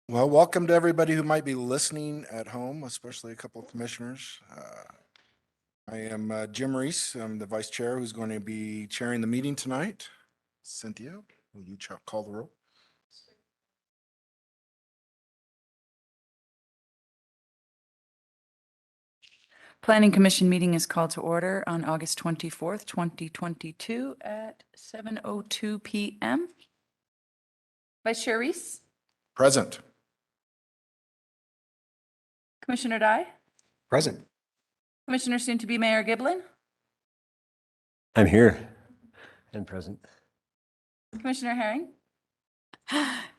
Well, welcome to everybody who might be listening at home, especially a couple of commissioners. I am Jim Reese. I'm the vice chair who's going to be chairing the meeting tonight. Cynthia, will you call the roll? Planning Commission meeting is called to order on August 24th, 2022 at 7:02 p.m. Vice Chair Reese, Present. Commissioner Dye, Present. Commissioner soon-to-be Mayor Giblin, I'm here and present. Commissioner Herring,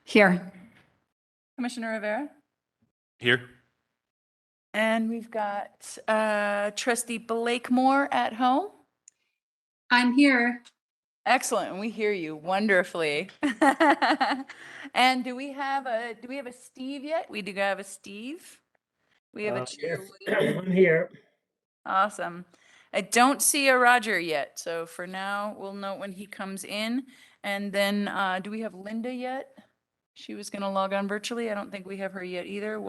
Here. Commissioner Rivera, Here. and we've got Trustee Blakemore at home. I'm here. Excellent, and we hear you wonderfully. And do we have a Steve yet? We do have a Steve. We have a Chair Williams. I'm here. Awesome. I don't see a Roger yet, so for now, we'll note when he comes in. And then, do we have Linda yet? She was gonna log on virtually. I don't think we have her yet either.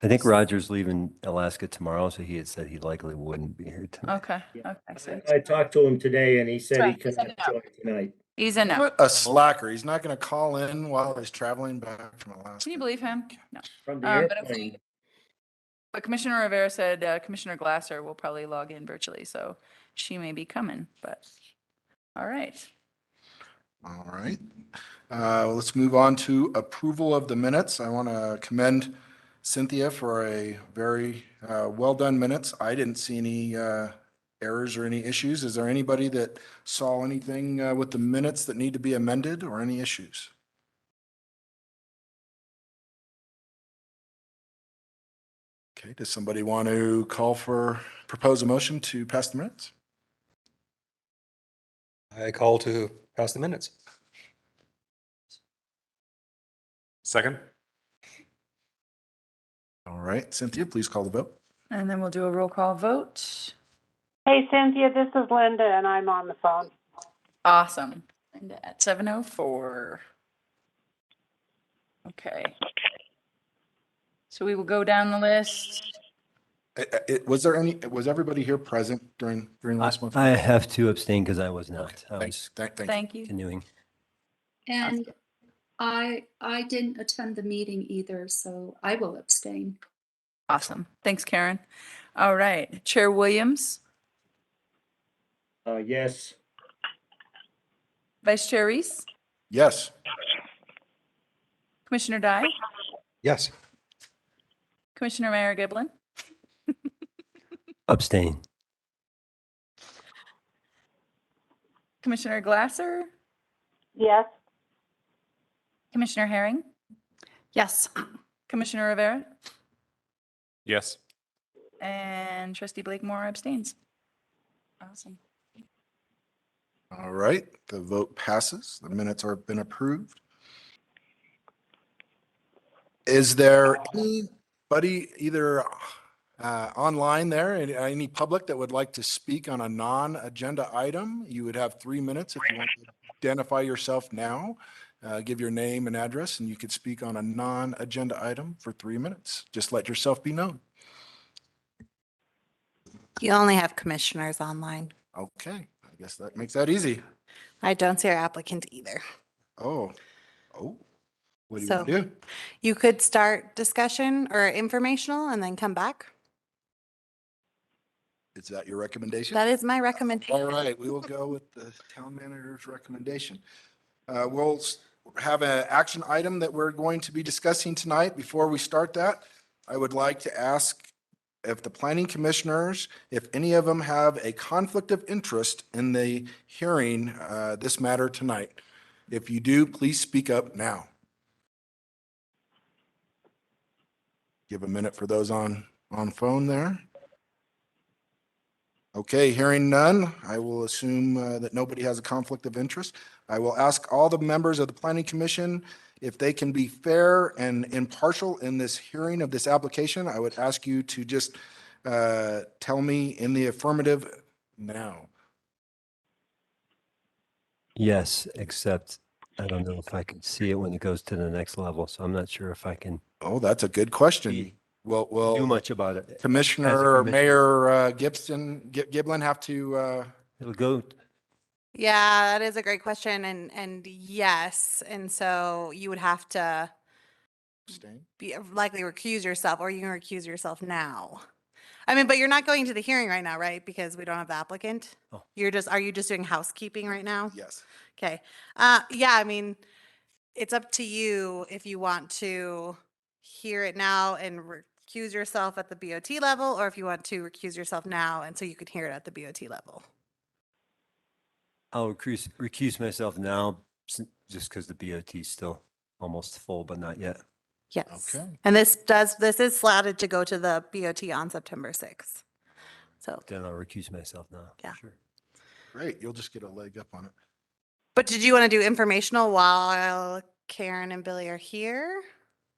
I think Roger's leaving Alaska tomorrow, so he had said he likely wouldn't be here tonight. Okay, okay. So I talked to him today and he said he That's right. cannot join tonight. he's a no. What a slacker. He's not going to call in while he's traveling back from Alaska. Can you believe him? No. From the But airplane. But Commissioner Rivera said Commissioner Glasser will probably log in virtually, so she may be coming, but, all right. All right. Let's move on to approval of the minutes. I want to commend Cynthia for a very well-done minutes. I didn't see any errors or any issues. Is there anybody that saw anything with the minutes that need to be amended or any issues? Okay, does somebody want to propose a motion to pass the minutes? I call to pass the minutes. Second. All right, Cynthia, please call the vote. And then we'll do a roll call vote. Hey, Cynthia, this is Linda, and I'm on the phone. Awesome. And at 7:04. Okay. So we will go down the list. Was everybody here present during last month? I have to abstain because I was not. I was Thanks. Thank you. Thank you. continuing. And I didn't attend the meeting either, so I will abstain. Awesome. Thanks, Karen. All right. Chair Williams, Yes. Vice Chair Reese, Yes. Commissioner Dye, Yes. Commissioner Mayor Giblin, Abstain. Commissioner Glasser, Yes, Commissioner Herring, Yes. Commissioner Rivera, Yes. and Trustee Blakemore abstains. Awesome. All right, the vote passes. The minutes have been approved. Is there anybody either online there, any public that would like to speak on a non-agenda item? You would have 3 minutes if you want to identify yourself now. Give your name and address, and you could speak on a non-agenda item for 3 minutes. Just let yourself be known. You only have commissioners online. Okay, I guess that makes that easy. I don't see our applicant either. Oh, what do you So- want to do? You could start discussion or informational and then come back. Is that your recommendation? That is my recommendation. All right, we will go with the town manager's recommendation. We'll have an action item that we're going to be discussing tonight. Before we start that, I would like to ask if the planning commissioners, if any of them have a conflict of interest in the hearing this matter tonight. If you do, please speak up now. Give a minute for those on phone there. Okay, hearing none, I will assume that nobody has a conflict of interest. I will ask all the members of the Planning Commission if they can be fair and impartial in this hearing of this application. I would ask you to just tell me in the affirmative now. Yes, except I don't know if I can see it when it goes to the next level, so I'm not sure if I can Oh, that's a good question. Be- Well, do will much about it. Commissioner or commissioner. Mayor Giblin have to, It'll go, Yeah, that is a great question. And yes, and so you would have to abstain? be likely recuse yourself, or you can recuse yourself now. I mean, but you're not going to the hearing right now, right? Because we don't have the applicant. Oh. Are you just doing housekeeping right now? Yes. Okay. Yeah, I mean, it's up to you if you want to hear it now and recuse yourself at the BOT level, or if you want to recuse yourself now and so you can hear it at the BOT level. I'll recuse myself now, just because the BOT is still almost full, but not yet. Yes. Okay. And this is slotted to go to the BOT on September 6th. So, Then I'll recuse myself now. Yeah. Sure. Great. You'll just get a leg up on it. but did you want to do informational while Karen and Billy are here?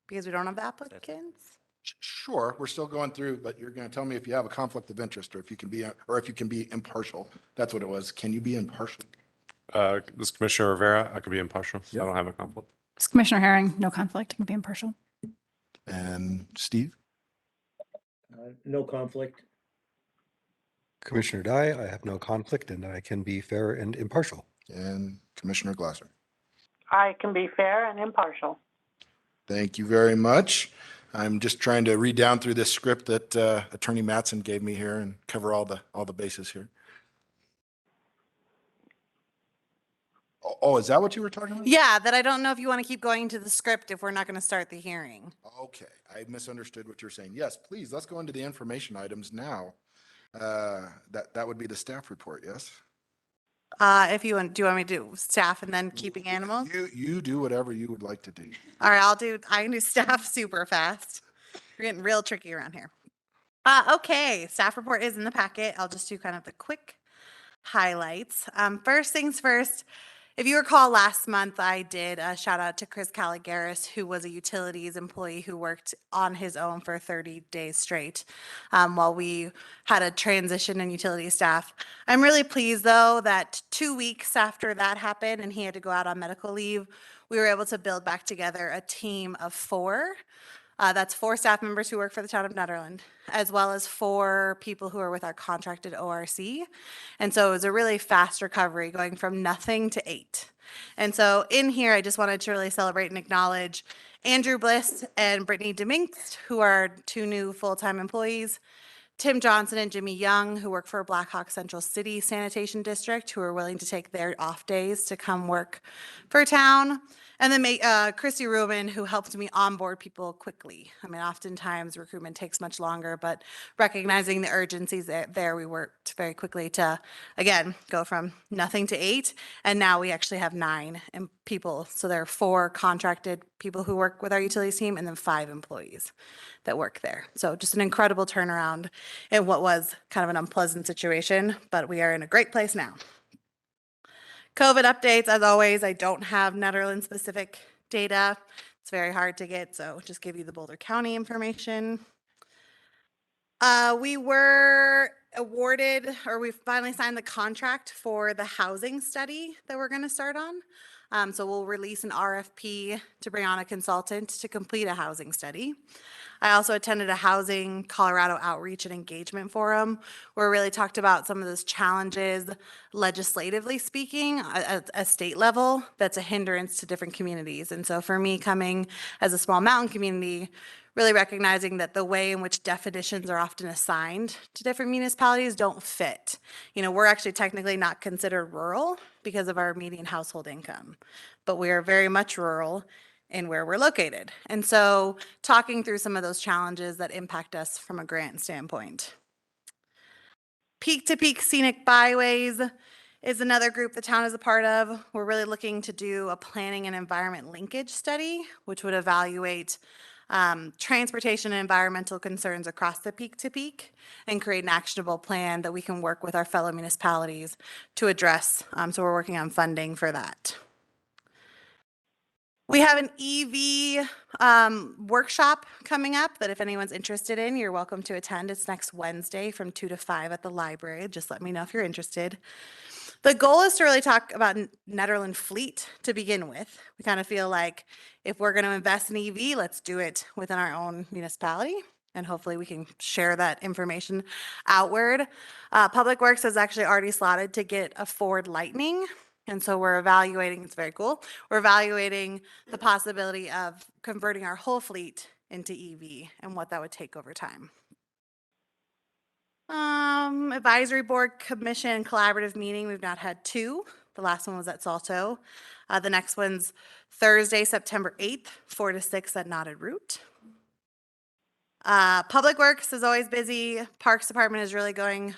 Because we don't have the applicants? Sure, we're still going through, but you're going to tell me if you have a conflict of interest or if you can be impartial. That's what it was. Can you be impartial? This Commissioner Rivera, I could be impartial. So Yep. I don't have a conflict. It's Commissioner Herring, no conflict, can be impartial. And Steve? No conflict. Commissioner Dye, I have no conflict and I can be fair and impartial. And Commissioner Glasser? I can be fair and impartial. Thank you very much. I'm just trying to read down through this script that Attorney Mattson gave me here and cover all the bases here. Oh, is that what you were talking about? Yeah, that I don't know if you want to keep going to the script if we're not going to start the hearing. Okay, I misunderstood what you're saying. Yes, please, let's go into the information items now. That would be the staff report, yes? If you want, do you want me to do staff and then keeping animals? You do whatever you would like to do. All right, I can do staff super fast. We're getting real tricky around here. Okay, staff report is in the packet. I'll just do kind of the quick highlights. First things first, if you recall last month, I did a shout out to Chris Caligaris, who was a utilities employee who worked on his own for 30 days straight while we had a transition in utility staff. I'm really pleased though that 2 weeks after that happened and he had to go out on medical leave, we were able to build back together a team of 4. That's 4 staff members who work for the town of Nederland, as well as 4 people who are with our contracted ORC. And so it was a really fast recovery going from nothing to 8. And so in here, I just wanted to really celebrate and acknowledge Andrew Bliss and Brittany Demingst, who are 2 new full-time employees. Tim Johnson and Jimmy Young, who work for Blackhawk Central City Sanitation District, who are willing to take their off days to come work for town. And then Christy Ruben, who helped me onboard people quickly. I mean, oftentimes recruitment takes much longer, but recognizing the urgencies there, we worked very quickly to, again, go from nothing to 8. And now we actually have 9 people. So there are 4 contracted people who work with our utilities team and then 5 employees that work there. So just an incredible turnaround in what was kind of an unpleasant situation, but we are in a great place now. COVID updates, as always, I don't have Nederland specific data. It's very hard to get, so just give you the Boulder County information. We were awarded, or we finally signed the contract for the housing study that we're going to start on. So we'll release an RFP to bring on a consultant to complete a housing study. I also attended a Housing Colorado Outreach and Engagement Forum where we really talked about some of those challenges, legislatively speaking, at a state level, that's a hindrance to different communities. And so for me, coming as a small mountain community, really recognizing that the way in which definitions are often assigned to different municipalities don't fit. You know, we're actually technically not considered rural because of our median household income, but we are very much rural in where we're located. And so talking through some of those challenges that impact us from a grant standpoint. Peak to Peak Scenic Byways is another group the town is a part of. We're really looking to do a planning and environment linkage study, which would evaluate transportation and environmental concerns across the Peak to Peak and create an actionable plan that we can work with our fellow municipalities to address. So we're working on funding for that. We have an EV workshop coming up that if anyone's interested in, you're welcome to attend. It's next Wednesday from 2 to 5 at the library. Just let me know if you're interested. The goal is to really talk about Nederland fleet to begin with. We kind of feel like if we're going to invest in EV, let's do it within our own municipality. And hopefully we can share that information outward. Public Works has actually already slotted to get a Ford Lightning. And so we're evaluating, it's very cool. We're evaluating the possibility of converting our whole fleet into EV and what that would take over time. Advisory Board Commission Collaborative Meeting, we've not had two. The last one was at Salto. The next one's Thursday, September 8th, 4 to 6 at Knotted Root. Public Works is always busy. Parks Department is really going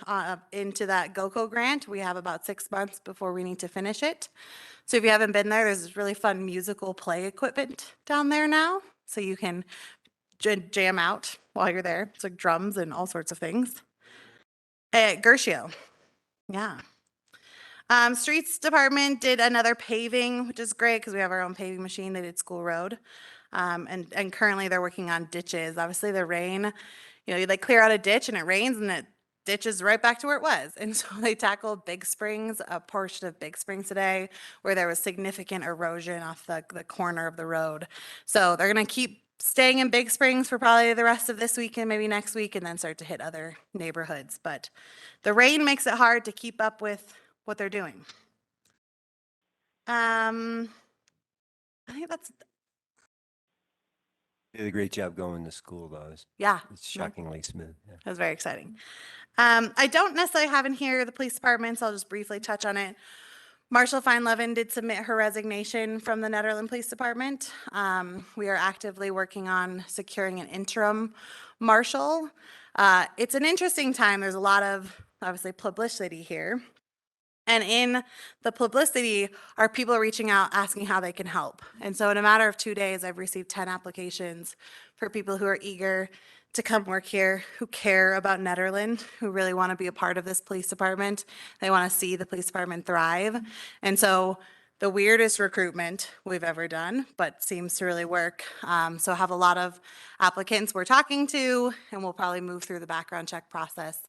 into that GOCO grant. We have about 6 months before we need to finish it. So if you haven't been there, there's really fun musical play equipment down there now. So you can jam out while you're there. It's like drums and all sorts of things. At Gershio, yeah. Streets Department did another paving, which is great because we have our own paving machine. They did School Road. And currently they're working on ditches. Obviously the rain, they clear out a ditch and it rains and it ditches right back to where it was. And so they tackled Big Springs, a portion of Big Springs today where there was significant erosion off the corner of the road. So they're going to keep staying in Big Springs for probably the rest of this week and maybe next week and then start to hit other neighborhoods. But the rain makes it hard to keep up with what they're doing. I think that's, They did a great job going to school, though. yeah. It's shockingly smooth. Yeah. That was very exciting. I don't necessarily have in here the police department, so I'll just briefly touch on it. Marshall Feinlevin did submit her resignation from the Nederland Police Department. We are actively working on securing an interim marshal. It's an interesting time. There's a lot of, obviously, publicity here. And in the publicity are people reaching out asking how they can help. And so in a matter of 2 days, I've received 10 applications for people who are eager to come work here, who care about Nederland, who really want to be a part of this police department. They want to see the police department thrive. And so the weirdest recruitment we've ever done, but seems to really work. So I have a lot of applicants we're talking to, and we'll probably move through the background check process.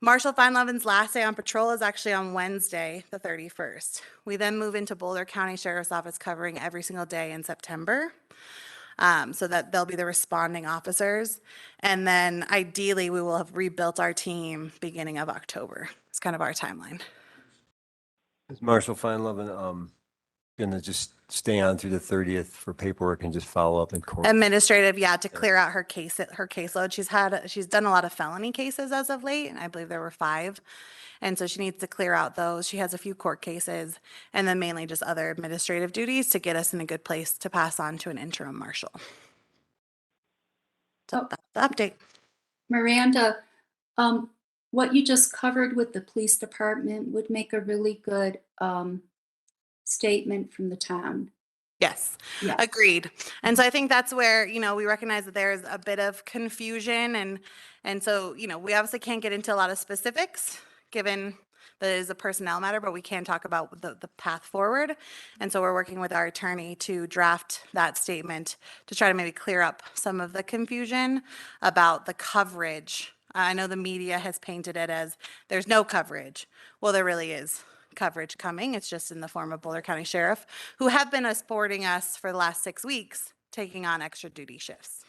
Marshall Feinlevin's last day on patrol is actually on Wednesday, the 31st. We then move into Boulder County Sheriff's Office covering every single day in September. So that they'll be the responding officers. And then ideally we will have rebuilt our team beginning of October. It's kind of our timeline. Is Marshall Feinlevin going to just stay on through the 30th for paperwork and just follow up in court? Administrative, yeah, to clear out her caseload. She's done a lot of felony cases as of late, and I believe there were 5. And so she needs to clear out those. She has a few court cases and then mainly just other administrative duties to get us in a good place to pass on to an interim marshal. So that's the update. Miranda, what you just covered with the police department would make a really good statement from the town. Yes, Yes. agreed. And so I think that's where, we recognize that there's a bit of confusion and so, we obviously can't get into a lot of specifics given that it is a personnel matter, but we can talk about the path forward. And so we're working with our attorney to draft that statement to try to maybe clear up some of the confusion about the coverage. I know the media has painted it as there's no coverage. Well, there really is coverage coming. It's just in the form of Boulder County Sheriff, who have been supporting us for the last 6 weeks, taking on extra duty shifts.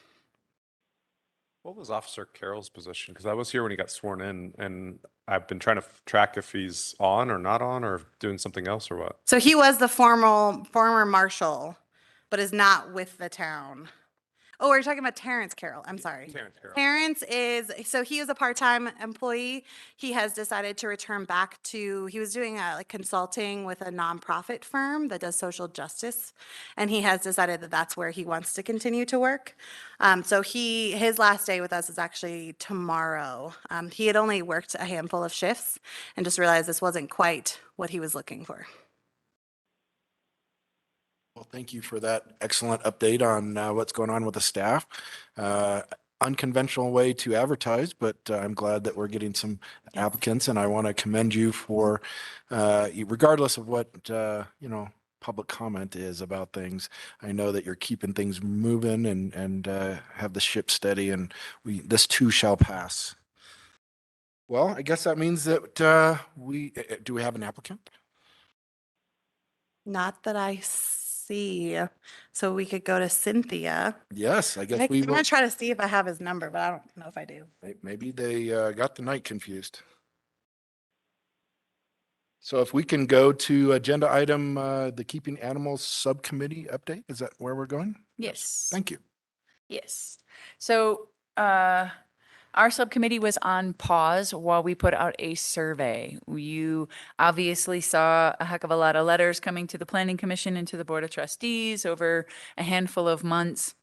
What was Officer Carroll's position? Because I was here when he got sworn in, and I've been trying to track if he's on or not on or doing something else or what. So he was the former marshal, but is not with the town. Oh, we're talking about Terrence Carroll. I'm sorry. Terrence Carroll. Terrence he is a part-time employee. He has decided to return back to, he was doing consulting with a nonprofit firm that does social justice. And he has decided that that's where he wants to continue to work. So his last day with us is actually tomorrow. He had only worked a handful of shifts and just realized this wasn't quite what he was looking for. Well, thank you for that excellent update on what's going on with the staff. Unconventional way to advertise, but I'm glad that we're getting some applicants, and I want to commend you for, regardless of what, public comment is about things. I know that you're keeping things moving and have the ship steady, and this too shall pass. Well, I guess that means that do we have an applicant? Not that I see. So we could go to Cynthia. Yes, I guess I'm we will. gonna try to see if I have his number, but I don't know if I do. Maybe they got the night confused. So if we can go to agenda item, the Keeping Animals Subcommittee update, is that where we're going? Yes. Thank you. Yes. So, our subcommittee was on pause while we put out a survey. You obviously saw a heck of a lot of letters coming to the Planning Commission and to the Board of Trustees over a handful of months.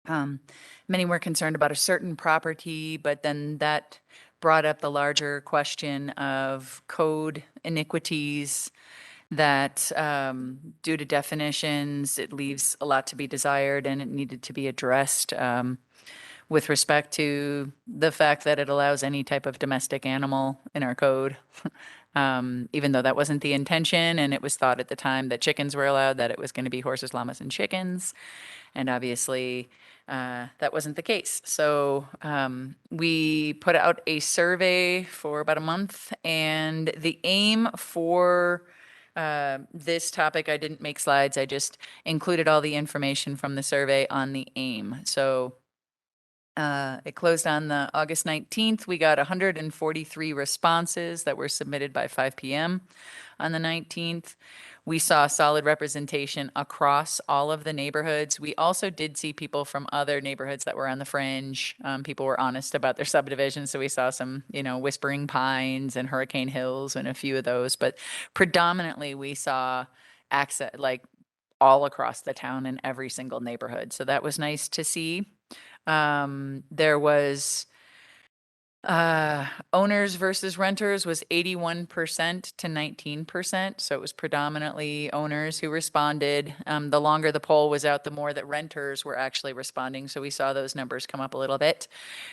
Many were concerned about a certain property, but then that brought up the larger question of code iniquities that due to definitions, it leaves a lot to be desired and it needed to be addressed with respect to the fact that it allows any type of domestic animal in our code. Even though that wasn't the intention and it was thought at the time that chickens were allowed, that it was going to be horses, llamas, and chickens. And obviously, that wasn't the case. So we put out a survey for about a month, and the aim for this topic, I didn't make slides. I just included all the information from the survey on the aim. So it closed on the August 19th. We got 143 responses that were submitted by 5 p.m. on the 19th. We saw solid representation across all of the neighborhoods. We also did see people from other neighborhoods that were on the fringe. People were honest about their subdivisions. So we saw some, Whispering Pines and Hurricane Hills and a few of those. But predominantly we saw access, like all across the town in every single neighborhood. So that was nice to see. There was owners versus renters was 81% to 19%. So it was predominantly owners who responded. The longer the poll was out, the more that renters were actually responding. So we saw those numbers come up a little bit.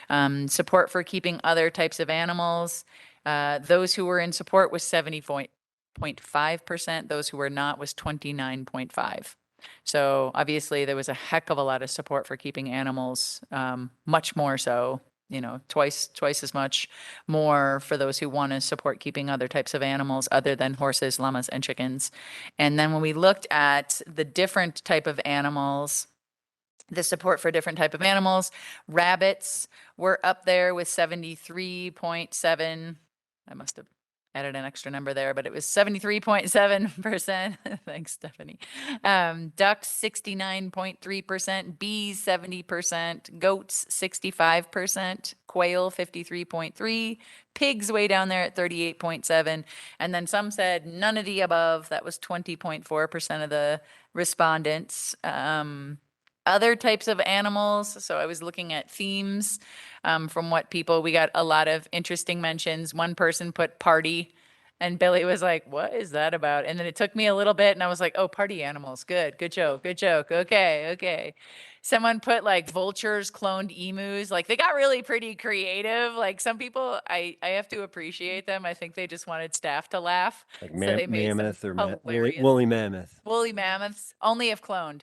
Support for keeping other types of animals. Those who were in support was 70.5%. Those who were not was 29.5%. So obviously there was a heck of a lot of support for keeping animals, much more so, twice as much more for those who want to support keeping other types of animals other than horses, llamas, and chickens. And then when we looked at the different type of animals, the support for different type of animals, rabbits were up there with 73.7. I must have added an extra number there, but it was 73.7%. Thanks, Stephanie. Ducks, 69.3%, bees, 70%, goats, 65%, quail, 53.3%, pigs way down there at 38.7%. And then some said none of the above. That was 20.4% of the respondents. Other types of animals. So I was looking at themes from what we got a lot of interesting mentions. One person put party and Billy was like, what is that about? And then it took me a little bit and I was like, oh, party animals. Good joke. Okay. Someone put like vultures, cloned emus. Like they got really pretty creative. Like some people, I have to appreciate them. I think they just wanted staff to laugh. Like So they made some mammoth or hilarious woolly mammoth. woolly mammoths, only if cloned.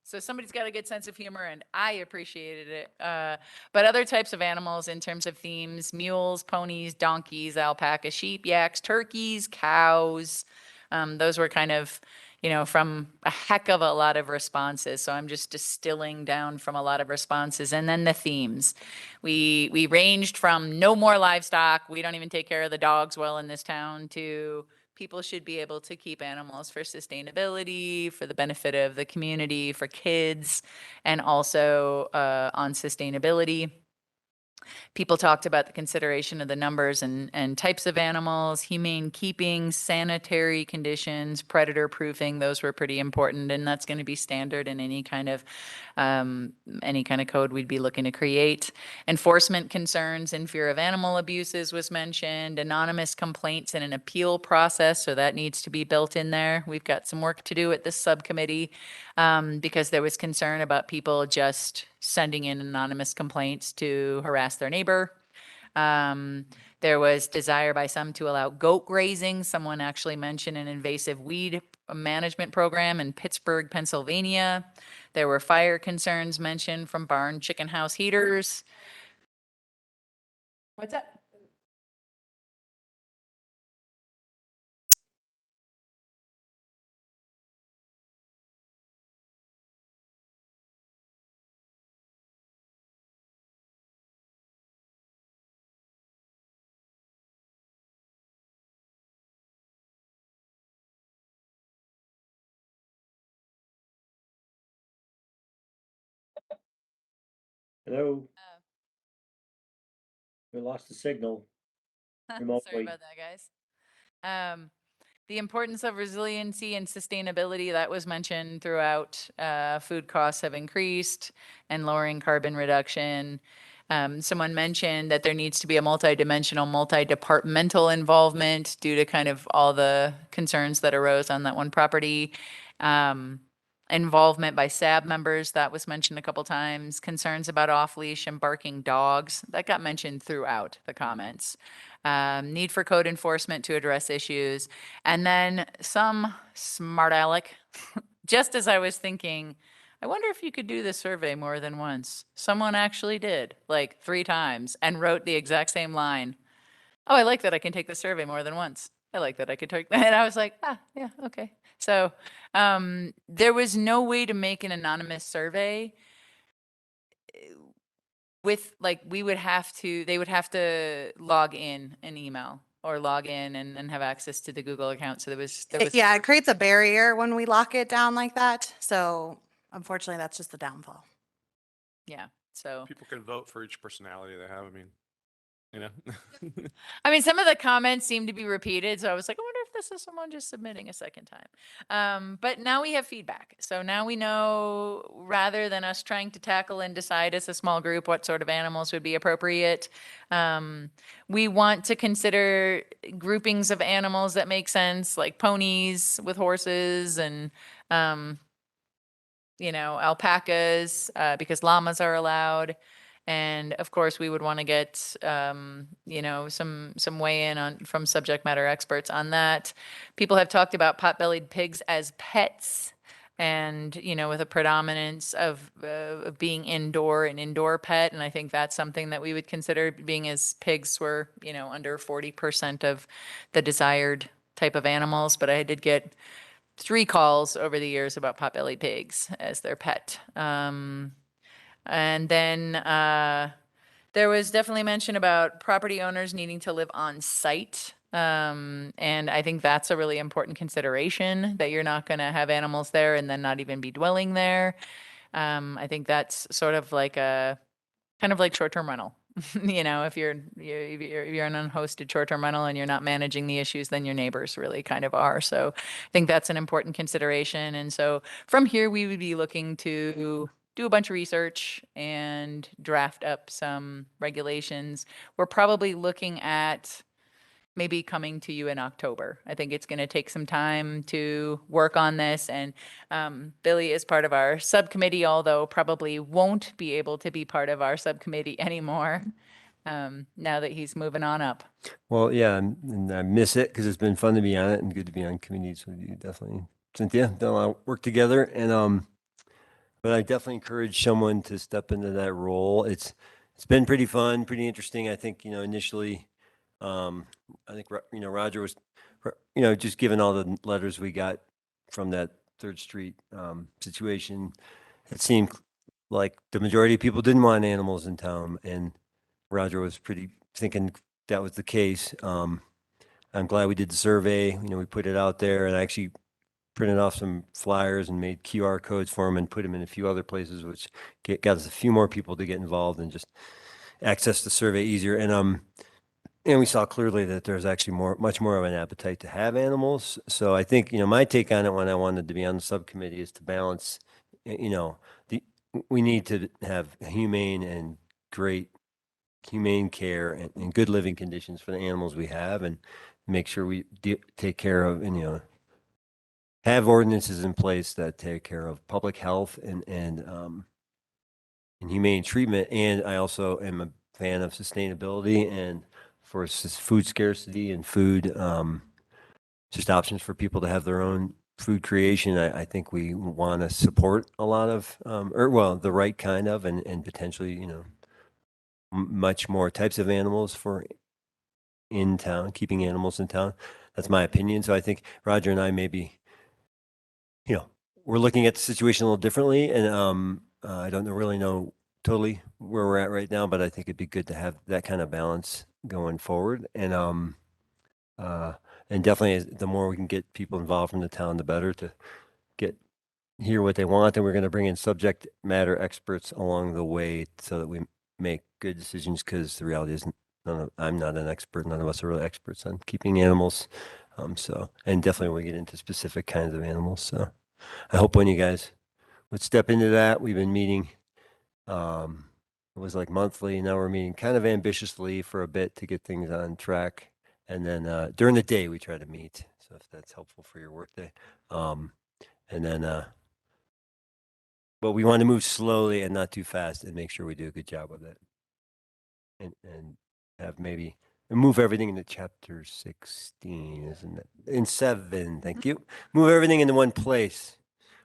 So somebody's got a good sense of humor and I appreciated it. But other types of animals in terms of themes, mules, ponies, donkeys, alpaca, sheep, yaks, turkeys, cows. Those were kind of, from a heck of a lot of responses. So I'm just distilling down from a lot of responses. And then the themes. We ranged from no more livestock. We don't even take care of the dogs well in this town to people should be able to keep animals for sustainability, for the benefit of the community, for kids, and also on sustainability. People talked about the consideration of the numbers and types of animals, humane keeping, sanitary conditions, predator proofing. Those were pretty important, and that's going to be standard in any kind of code we'd be looking to create. Enforcement concerns and fear of animal abuses was mentioned. Anonymous complaints and an appeal process, so that needs to be built in there. We've got some work to do at this subcommittee because there was concern about people just sending in anonymous complaints to harass their neighbor. There was desire by some to allow goat grazing. Someone actually mentioned an invasive weed management program in Pittsburgh, Pennsylvania. There were fire concerns mentioned from barn chicken house heaters. What's that? Hello? We lost the signal. Sorry remotely. about that, guys. The importance of resiliency and sustainability that was mentioned throughout. Food costs have increased and lowering carbon reduction. Someone mentioned that there needs to be a multidimensional, multi-departmental involvement due to kind of all the concerns that arose on that one property. Involvement by SAB members, that was mentioned a couple times. Concerns about off-leash and barking dogs, that got mentioned throughout the comments. Need for code enforcement to address issues. And then some smart aleck, just as I was thinking, I wonder if you could do this survey more than once. Someone actually did, like 3 times, and wrote the exact same line. Oh, I like that I can take the survey more than once. I like that I could take that. And I was like, yeah, okay. So there was no way to make an anonymous survey with like, they would have to log in an email or log in and have access to the Google account. So there was, Yeah, it creates a barrier when we lock it down like that. So unfortunately, that's just the downfall. yeah. So, People can vote for each personality they have. I mean, you know. I mean, some of the comments seem to be repeated. So I was like, I wonder if this is someone just submitting a second time. But now we have feedback. So now we know, rather than us trying to tackle and decide as a small group what sort of animals would be appropriate, we want to consider groupings of animals that make sense, like ponies with horses and, alpacas, because llamas are allowed. And of course, we would want to get, some weigh in on from subject matter experts on that. People have talked about pot-bellied pigs as pets, and with a predominance of being indoor, an indoor pet. And I think that's something that we would consider, being as pigs were, under 40% of the desired type of animals. But I did get 3 calls over the years about pot-bellied pigs as their pet. And then there was definitely mention about property owners needing to live on site. And I think that's a really important consideration, that you're not going to have animals there and then not even be dwelling there. I think that's sort of like a kind of like short-term rental. If you're an unhosted short-term rental and you're not managing the issues, then your neighbors really kind of are. So I think that's an important consideration. And so from here, we would be looking to do a bunch of research and draft up some regulations. We're probably looking at maybe coming to you in October. I think it's going to take some time to work on this. And Billy is part of our subcommittee, although probably won't be able to be part of our subcommittee anymore now that he's moving on up. Well, yeah, and I miss it because it's been fun to be on it and good to be on committees with you, definitely. Cynthia, done a lot of work together, and but I definitely encourage someone to step into that role. It's been pretty fun, pretty interesting. I think, initially, I think, Roger was, just given all the letters we got from that Third Street situation, it seemed like the majority of people didn't want animals in town, and Roger was pretty thinking that was the case. I'm glad we did the survey. We put it out there, and I actually printed off some flyers and made QR codes for them and put them in a few other places, which got us a few more people to get involved and just access the survey easier. And we saw clearly that there's actually much more of an appetite to have animals. So I think, my take on it when I wanted to be on the subcommittee is to balance, we need to have humane and great humane care and good living conditions for the animals we have, and make sure we take care of, and, have ordinances in place that take care of public health and humane treatment. And I also am a fan of sustainability and for food scarcity and food, just options for people to have their own food creation. I think we want to support a lot of, the right kind of, and potentially, much more types of animals for in town, keeping animals in town. That's my opinion. So I think Roger and I maybe, we're looking at the situation a little differently, and I don't really know totally where we're at right now, but I think it'd be good to have that kind of balance going forward. And definitely the more we can get people involved from the town, the better, to get hear what they want, and we're going to bring in subject matter experts along the way so that we make good decisions, because the reality is I'm not an expert. None of us are really experts on keeping animals. So, and definitely when we get into specific kinds of animals. So I hope when you guys would step into that. We've been meeting, it was like monthly. Now we're meeting kind of ambitiously for a bit to get things on track. And then during the day, we try to meet. So if that's helpful for your workday. And then, but we want to move slowly and not too fast and make sure we do a good job with it. And have maybe move everything into chapter 16, isn't it? In 7, thank you. Move everything into one place.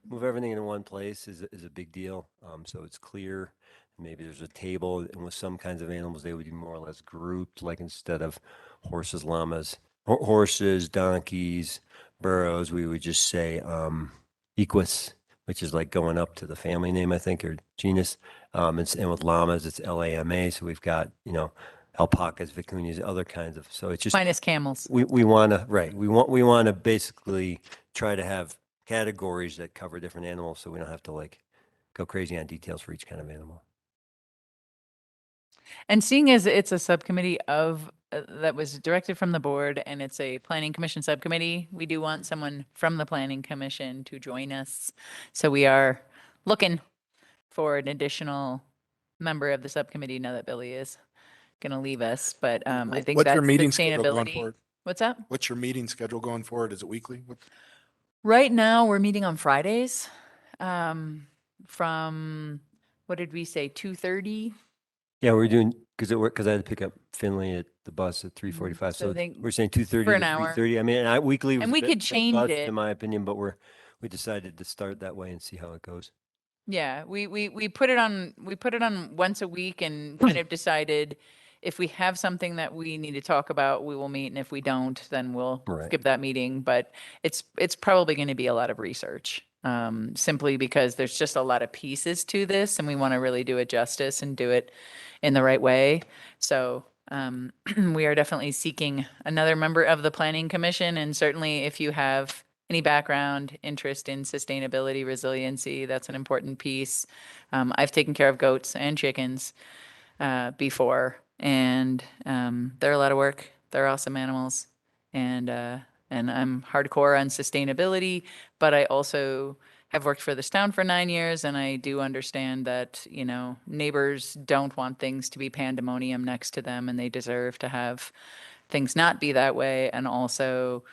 Move everything into one place is a big deal. So it's clear. Maybe there's a table, and with some kinds of animals, they would be more or less grouped, like instead of horses, llamas, horses, donkeys, burros, we would just say equus, which is like going up to the family name, I think, or genus. And with llamas, it's LAMA. So we've got, alpacas, vicuñas, other kinds of. So it's just Minus camels. we want to we want to basically try to have categories that cover different animals, so we don't have to like go crazy on details for each kind of animal. And seeing as it's a subcommittee of that was directed from the board, and it's a planning commission subcommittee, we do want someone from the planning commission to join us. So we are looking for an additional member of the subcommittee now that Billy is going to leave us. But I think What's that's your meeting schedule going sustainability. forward? What's that? What's your meeting schedule going forward? Is it weekly? Right now, we're meeting on Fridays from, what did we say, 2:30? Yeah, we're doing because I had to pick up Finley at the bus at 3:45. So I So think we're saying 2:30 for to an hour. 3:30. I mean, weekly was And a we bit could change robust, it. in my opinion, but we decided to start that way and see how it goes. Yeah, we put it on once a week and kind of decided if we have something that we need to talk about, we will meet, and if we don't, then we'll Right. skip that meeting. But it's probably going to be a lot of research, simply because there's just a lot of pieces to this, and we want to really do it justice and do it in the right way. So we are definitely seeking another member of the Planning Commission, and certainly if you have any background, interest in sustainability, resiliency, that's an important piece. I've taken care of goats and chickens before, and they're a lot of work. They're awesome animals, and I'm hardcore on sustainability, but I also have worked for this town for 9 years, and I do understand that, neighbors don't want things to be pandemonium next to them, and they deserve to have things not be that way, and also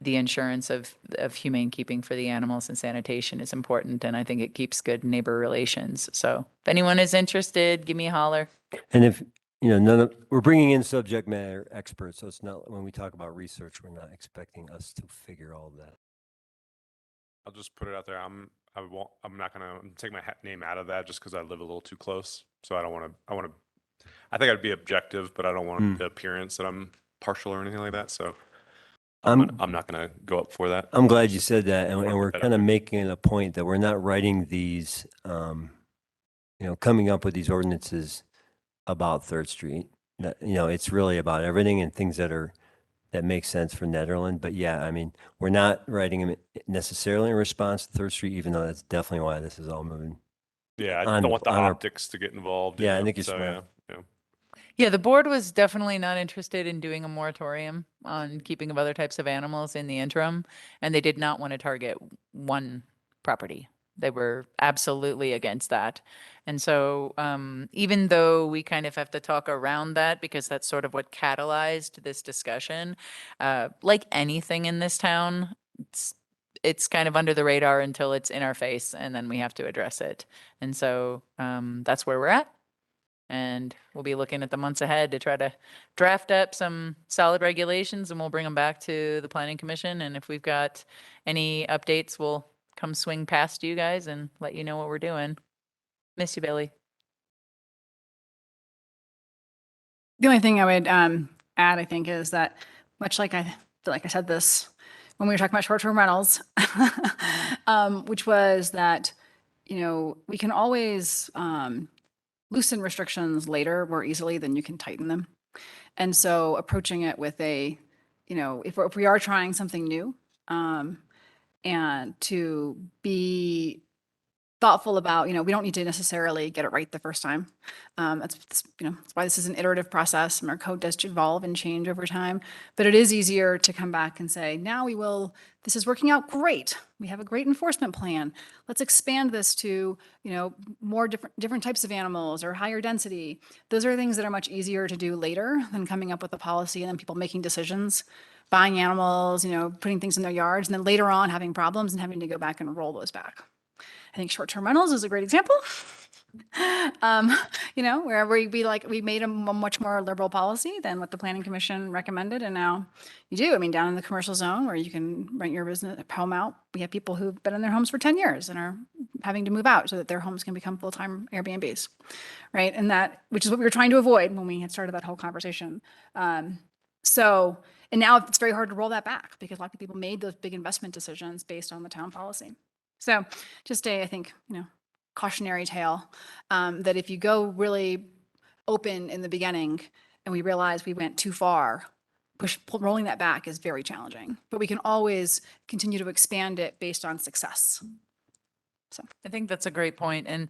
the insurance of humane keeping for the animals and sanitation is important, and I think it keeps good neighbor relations. So if anyone is interested, give me a holler. And if we're bringing in subject matter experts, so it's not when we talk about research, we're not expecting us to figure all of that. I'll just put it out there. I'm not gonna take my name out of that just because I live a little too close. So I don't want to. I think I'd be objective, but I don't want the appearance that I'm partial or anything like that. So I'm not gonna go up for that. I'm glad you said that, and Wanna we're put that out kind of there. making a point that we're not writing these, coming up with these ordinances about Third Street. That, it's really about everything and things that make sense for Nederland. But yeah, I mean, we're not writing them necessarily in response to Third Street, even though that's definitely why this is all moving. Yeah, I on don't the- want the on our- optics to get involved. Yeah, I think you're so, smart. yeah. Yeah, the board was definitely not interested in doing a moratorium on keeping of other types of animals in the interim, and they did not want to target one property. They were absolutely against that. And so even though we kind of have to talk around that because that's sort of what catalyzed this discussion, like anything in this town, it's kind of under the radar until it's in our face, and then we have to address it. And so that's where we're at. And we'll be looking at the months ahead to try to draft up some solid regulations, and we'll bring them back to the Planning Commission. And if we've got any updates, we'll come swing past you guys and let you know what we're doing. Miss you, Billy. The only thing I would add, I think, is that much like I feel like I said this when we were talking about short-term rentals, which was that, we can always loosen restrictions later more easily than you can tighten them. And so approaching it with if we are trying something new, and to be thoughtful about, we don't need to necessarily get it right the first time. That's why this is an iterative process, and our code does evolve and change over time. But it is easier to come back and say, now this is working out great. We have a great enforcement plan. Let's expand this to, more different types of animals or higher density. Those are things that are much easier to do later than coming up with a policy and then people making decisions, buying animals, putting things in their yards, and then later on having problems and having to go back and roll those back. I think short-term rentals is a great example. Where we made a much more liberal policy than what the Planning Commission recommended, and now you do. I mean, down in the commercial zone where you can rent your business home out, we have people who've been in their homes for 10 years and are having to move out so that their homes can become full-time Airbnbs, right? And which is what we were trying to avoid when we had started that whole conversation. And now it's very hard to roll that back because a lot of people made those big investment decisions based on the town policy. So just I think, cautionary tale that if you go really open in the beginning and we realize we went too far, rolling that back is very challenging. But we can always continue to expand it based on success. So I think that's a great point. And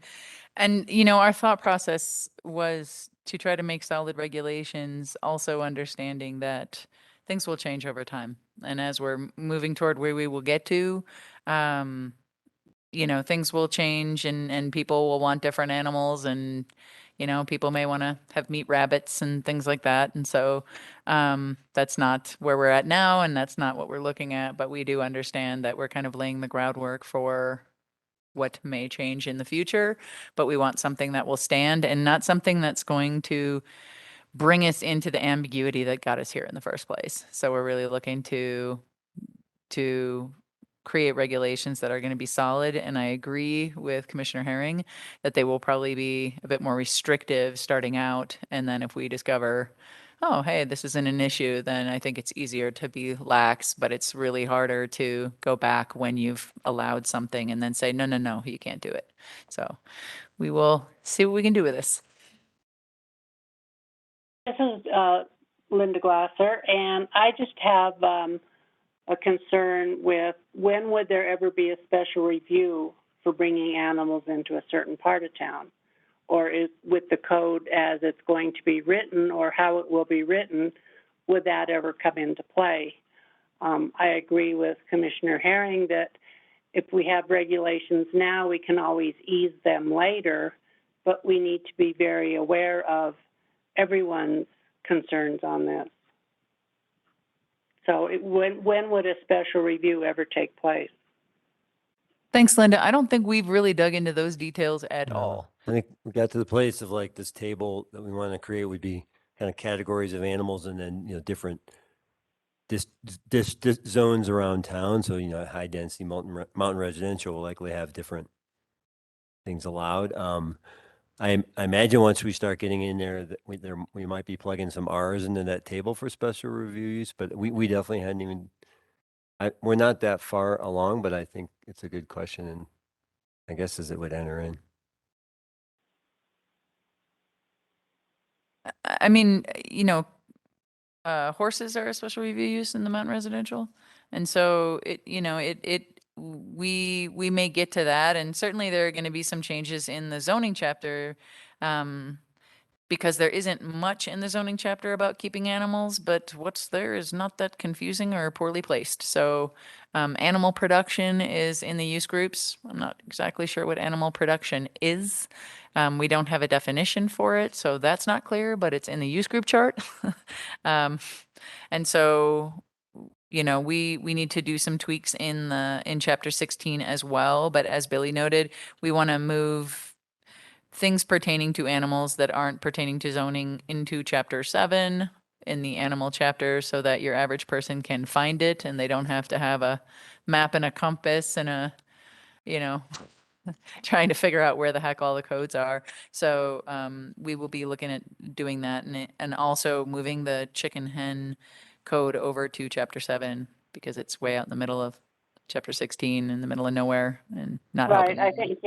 our thought process was to try to make solid regulations, also understanding that things will change over time. And as we're moving toward where we will get to, things will change and people will want different animals, and, people may want to have meat rabbits and things like that. And so that's not where we're at now, and that's not what we're looking at. But we do understand that we're kind of laying the groundwork for what may change in the future. But we want something that will stand and not something that's going to bring us into the ambiguity that got us here in the first place. So we're really looking to create regulations that are going to be solid. And I agree with Commissioner Herring that they will probably be a bit more restrictive starting out. And then if we discover, oh, hey, this isn't an issue, then I think it's easier to be lax, but it's really harder to go back when you've allowed something and then say, no, you can't do it. So we will see what we can do with this. This is Linda Glasser, and I just have a concern with when would there ever be a special review for bringing animals into a certain part of town? Or is with the code as it's going to be written or how it will be written, would that ever come into play? I agree with Commissioner Herring that if we have regulations now, we can always ease them later, but we need to be very aware of everyone's concerns on this. So when would a special review ever take place? Thanks, Linda. I don't think we've really dug into those details at all. I think we got to the place of like this table that we want to create would be kind of categories of animals and then, different zones around town. So, high density mountain residential will likely have different things allowed. I imagine once we start getting in there, that we might be plugging some R's into that table for special reviews, but we definitely hadn't even, we're not that far along, but I think it's a good question, and I guess as it would enter in. I mean, horses are a special review use in the mountain residential. And so we may get to that, and certainly there are going to be some changes in the zoning chapter, because there isn't much in the zoning chapter about keeping animals, but what's there is not that confusing or poorly placed. So animal production is in the use groups. I'm not exactly sure what animal production is. We don't have a definition for it, so that's not clear, but it's in the use group chart. And so we need to do some tweaks in chapter 16 as well. But as Billy noted, we want to move things pertaining to animals that aren't pertaining to zoning into chapter 7 in the animal chapter, so that your average person can find it and they don't have to have a map and a compass and trying to figure out where the heck all the codes are. So we will be looking at doing that, and also moving the chicken hen code over to chapter 7 because it's way out in the middle of chapter 16 in the middle of nowhere and not helping. Right, I think,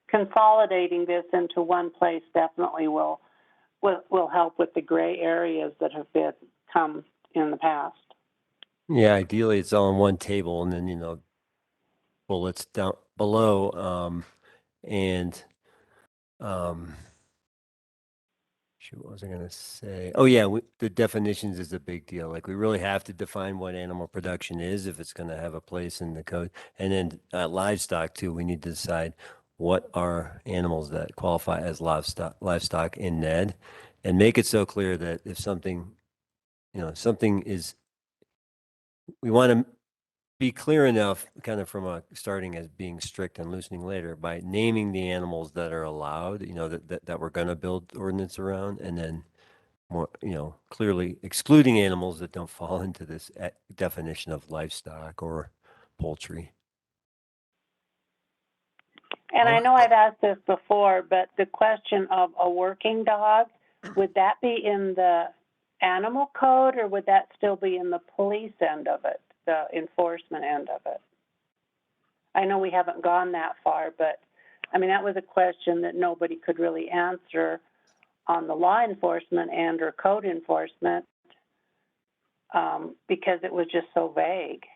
consolidating this into one place definitely will help with the gray areas that have come in the past. Yeah, ideally it's all on one table, and then, bullets down below. And shoot, what was I gonna say? Oh yeah, the definitions is a big deal. Like we really have to define what animal production is if it's gonna have a place in the code. And then livestock too, we need to decide what are animals that qualify as livestock in NED, and make it so clear that if something, something is, we want to be clear enough, kind of from a starting as being strict and loosening later by naming the animals that are allowed, that we're going to build ordinance around, and then more, clearly excluding animals that don't fall into this definition of livestock or poultry. And I know I've asked this before, but the question of a working dog, would that be in the animal code or would that still be in the police end of it, the enforcement end of it? I know we haven't gone that far, but I mean, that was a question that nobody could really answer on the law enforcement and or code enforcement because it was just so vague.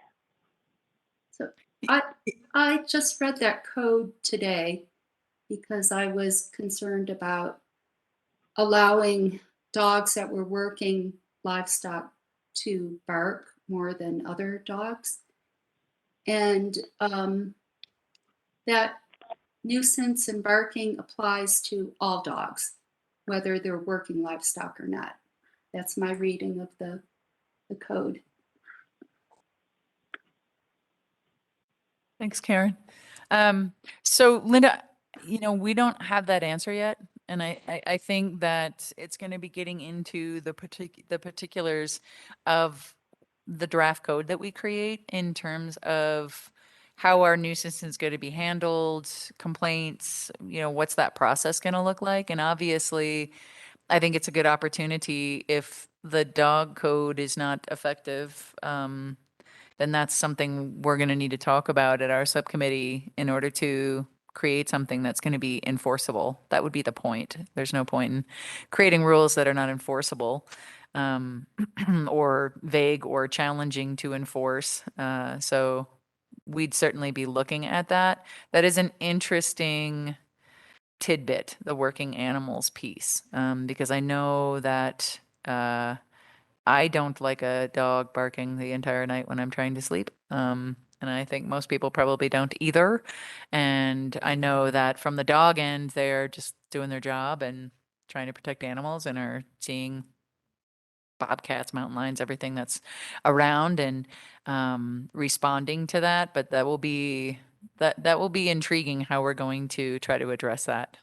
So I just read that code today because I was concerned about allowing dogs that were working livestock to bark more than other dogs. And that nuisance and barking applies to all dogs, whether they're working livestock or not. That's my reading of the code. Thanks, Karen. So Linda, we don't have that answer yet. And I think that it's going to be getting into the particulars of the draft code that we create in terms of how our nuisance is going to be handled, complaints, what's that process going to look like? And obviously, I think it's a good opportunity if the dog code is not effective, then that's something we're going to need to talk about at our subcommittee in order to create something that's going to be enforceable. That would be the point. There's no point in creating rules that are not enforceable or vague or challenging to enforce. So we'd certainly be looking at that. That is an interesting tidbit, the working animals piece, because I know that I don't like a dog barking the entire night when I'm trying to sleep. And I think most people probably don't either. And I know that from the dog end, they're just doing their job and trying to protect animals and are seeing bobcats, mountain lions, everything that's around and responding to that. But that will be intriguing how we're going to try to address that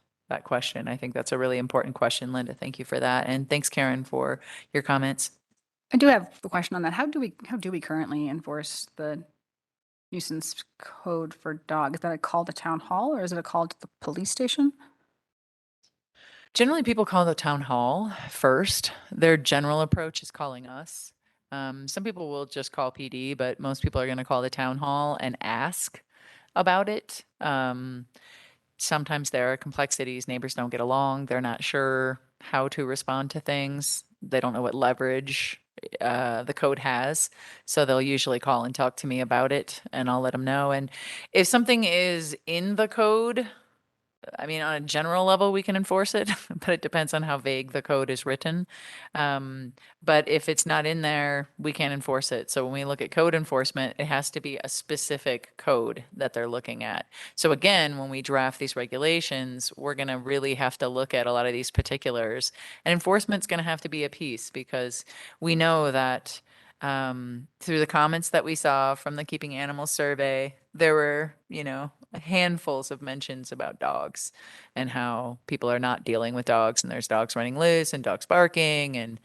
question. I think that's a really important question, Linda. Thank you for that. And thanks, Karen, for your comments. I do have a question on that. How do we currently enforce the nuisance code for dog? Is that a call to town hall or is it a call to the police station? Generally, people call the town hall first. Their general approach is calling us. Some people will just call PD, but most people are going to call the town hall and ask about it. Sometimes there are complexities. Neighbors don't get along. They're not sure how to respond to things. They don't know what leverage the code has. So they'll usually call and talk to me about it and I'll let them know. And if something is in the code, I mean, on a general level, we can enforce it, but it depends on how vague the code is written. But if it's not in there, we can't enforce it. So when we look at code enforcement, it has to be a specific code that they're looking at. So again, when we draft these regulations, we're going to really have to look at a lot of these particulars. And enforcement's going to have to be a piece because we know that through the comments that we saw from the Keeping Animals survey, there were, handfuls of mentions about dogs and how people are not dealing with dogs and there's dogs running loose and dogs barking and,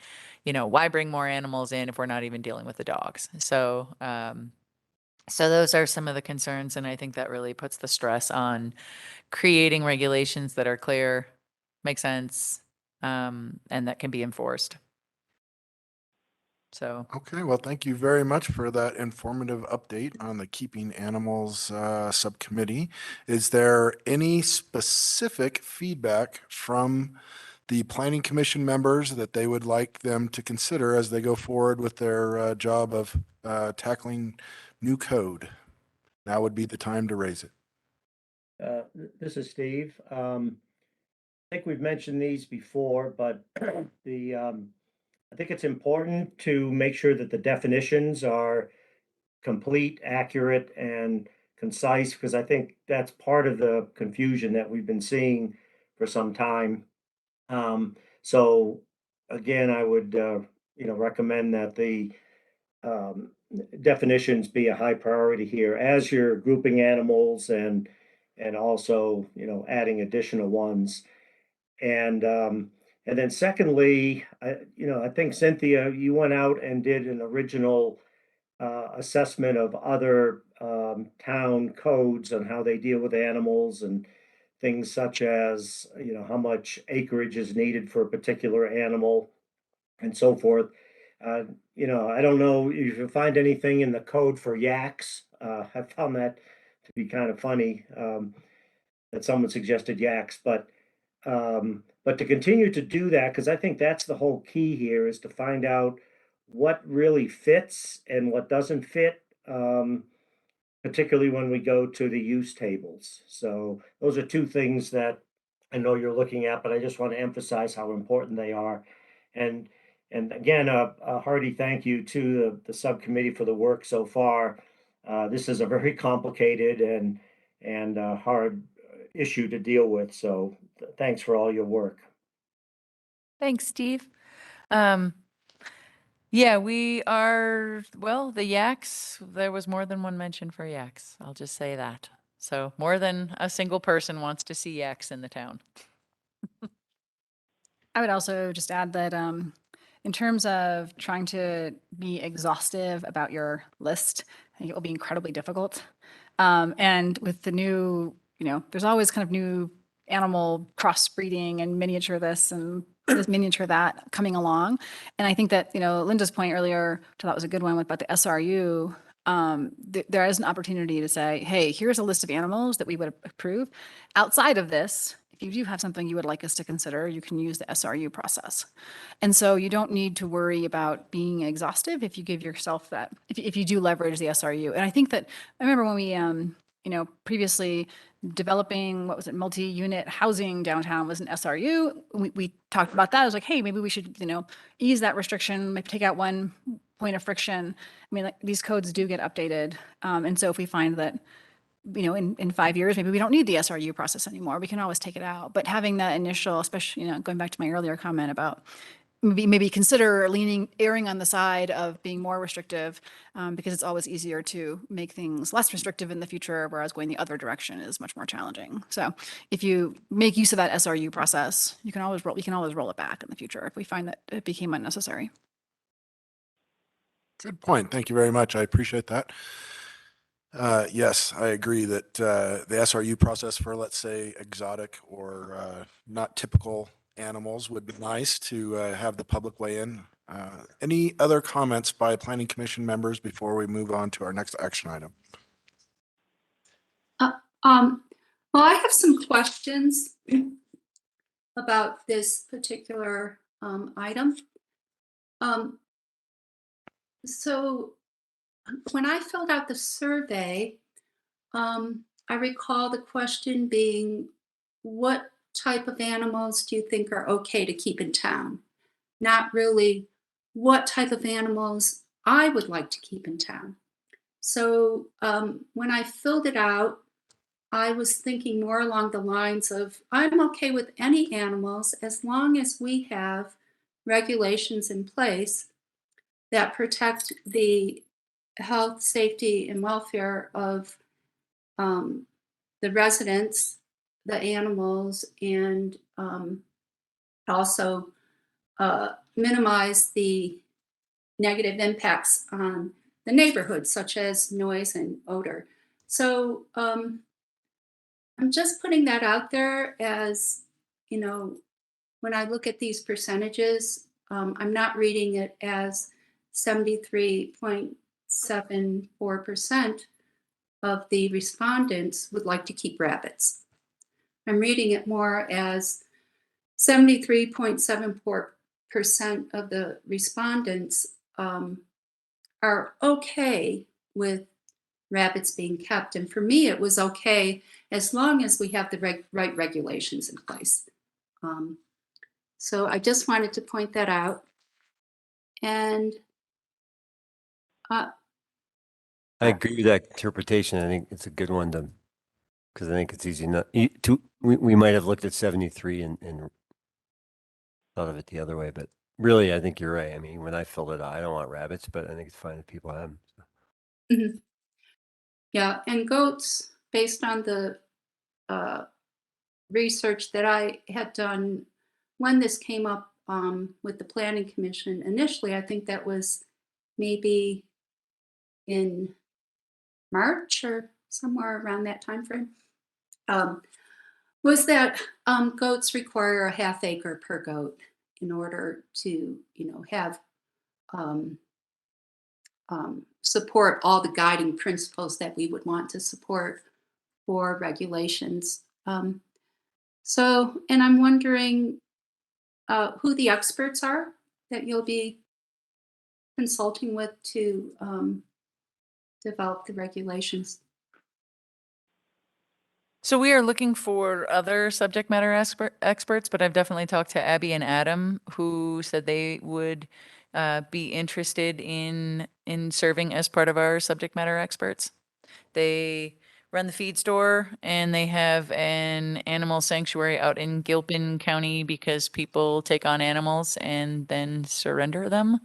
why bring more animals in if we're not even dealing with the dogs? So, so those are some of the concerns. And I think that really puts the stress on creating regulations that are clear, make sense, and that can be enforced. So. Okay, well, thank you very much for that informative update on the Keeping Animals Subcommittee. Is there any specific feedback from the Planning Commission members that they would like them to consider as they go forward with their job of tackling new code now would be the time to raise it. This is Steve. I think we've mentioned these before, but I think it's important to make sure that the definitions are complete, accurate, and concise, because I think that's part of the confusion that we've been seeing for some time. So again, I would, recommend that the definitions be a high priority here as you're grouping animals and also, adding additional ones. And then secondly, I think Cynthia, you went out and did an original assessment of other town codes on how they deal with animals and things such as, how much acreage is needed for a particular animal and so forth. I don't know if you find anything in the code for yaks. I found that to be kind of funny that someone suggested yaks, but to continue to do that, because I think that's the whole key here, is to find out what really fits and what doesn't fit, particularly when we go to the use tables. So those are two things that I know you're looking at, but I just want to emphasize how important they are. And again, a hearty thank you to the subcommittee for the work so far. This is a very complicated and hard issue to deal with. So thanks for all your work. Thanks, Steve. Yeah, we are, well, the yaks, there was more than one mention for yaks. I'll just say that. So more than a single person wants to see yaks in the town. I would also just add that in terms of trying to be exhaustive about your list, I think it will be incredibly difficult. And with the new, there's always kind of new animal crossbreeding and miniature this and this miniature that coming along. And I think that, Linda's point earlier, which I thought was a good one about the SRU, there is an opportunity to say, hey, here's a list of animals that we would approve. Outside of this, if you do have something you would like us to consider, you can use the SRU process. And so you don't need to worry about being exhaustive if you give yourself that, if you do leverage the SRU. And I think that, I remember when we, previously developing, multi-unit housing downtown was an SRU. We talked about that. I was like, hey, maybe we should, ease that restriction, maybe take out one point of friction. I mean, these codes do get updated. And so if we find that, in 5 years, maybe we don't need the SRU process anymore, we can always take it out. But having that initial, especially, going back to my earlier comment about maybe consider erring on the side of being more restrictive, because it's always easier to make things less restrictive in the future, whereas going the other direction is much more challenging. So if you make use of that SRU process, we can always roll it back in the future if we find that it became unnecessary. Good point. Thank you very much. I appreciate that. Yes, I agree that the SRU process for, let's say, exotic or not typical animals would be nice to have the public weigh in. Any other comments by Planning Commission members before we move on to our next action item? Well, I have some questions about this particular item. So when I filled out the survey, I recall the question being, what type of animals do you think are okay to keep in town? Not really what type of animals I would like to keep in town. So when I filled it out, I was thinking more along the lines of, I'm okay with any animals as long as we have regulations in place that protect the health, safety, and welfare of the residents, the animals, and also minimize the negative impacts on the neighborhood, such as noise and odor. So I'm just putting that out there as, when I look at these percentages, I'm not reading it as 73.74% of the respondents would like to keep rabbits. I'm reading it more as 73.74% of the respondents are okay with rabbits being kept. And for me, it was okay as long as we have the right regulations in place. So I just wanted to point that out. And I agree with that interpretation. I think it's a good one to, because I think it's easy not to, we might have looked at 73 and thought of it the other way, but really, I think you're right. I mean, when I filled it out, I don't want rabbits, but I think it's fine if people have them. So. mhm. Yeah, and goats, based on the research that I had done when this came up with the Planning Commission initially, I think that was maybe in March or somewhere around that time frame, was that goats require a half acre per goat in order to, have support all the guiding principles that we would want to support for regulations. And I'm wondering who the experts are that you'll be consulting with to develop the regulations. So we are looking for other subject matter experts, but I've definitely talked to Abby and Adam, who said they would be interested in serving as part of our subject matter experts. They run the feed store and they have an animal sanctuary out in Gilpin County because people take on animals and then surrender them.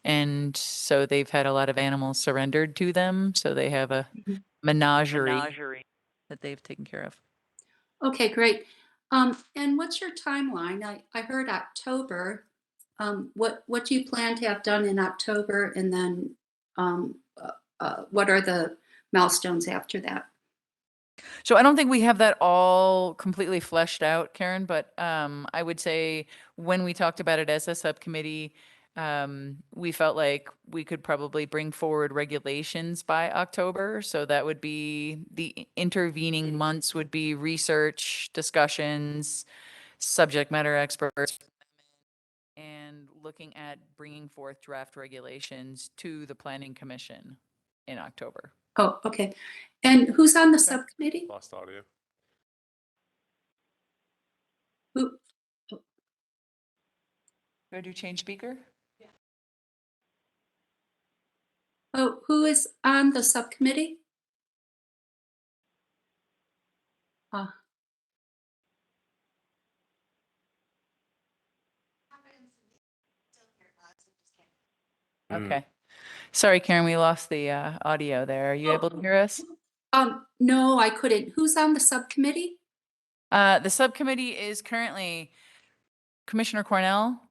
And so they've had a lot of animals surrendered to them. So they have a Mhm. menagerie that they've taken care of. Okay, great. And what's your timeline? I heard October. What do you plan to have done in October? And then what are the milestones after that? So I don't think we have that all completely fleshed out, Karen, but I would say when we talked about it as a subcommittee, we felt like we could probably bring forward regulations by October. So that would be the intervening months would be research, discussions, subject matter experts, and looking at bringing forth draft regulations to the Planning Commission in October. Oh, okay. And who's on the subcommittee? Lost audio. Who? Go do change speaker? Oh, who is on the subcommittee? Okay. Sorry, Karen, we lost the audio there. Are you able to hear us? No, I couldn't. Who's on the subcommittee? The subcommittee is currently Commissioner Cornell,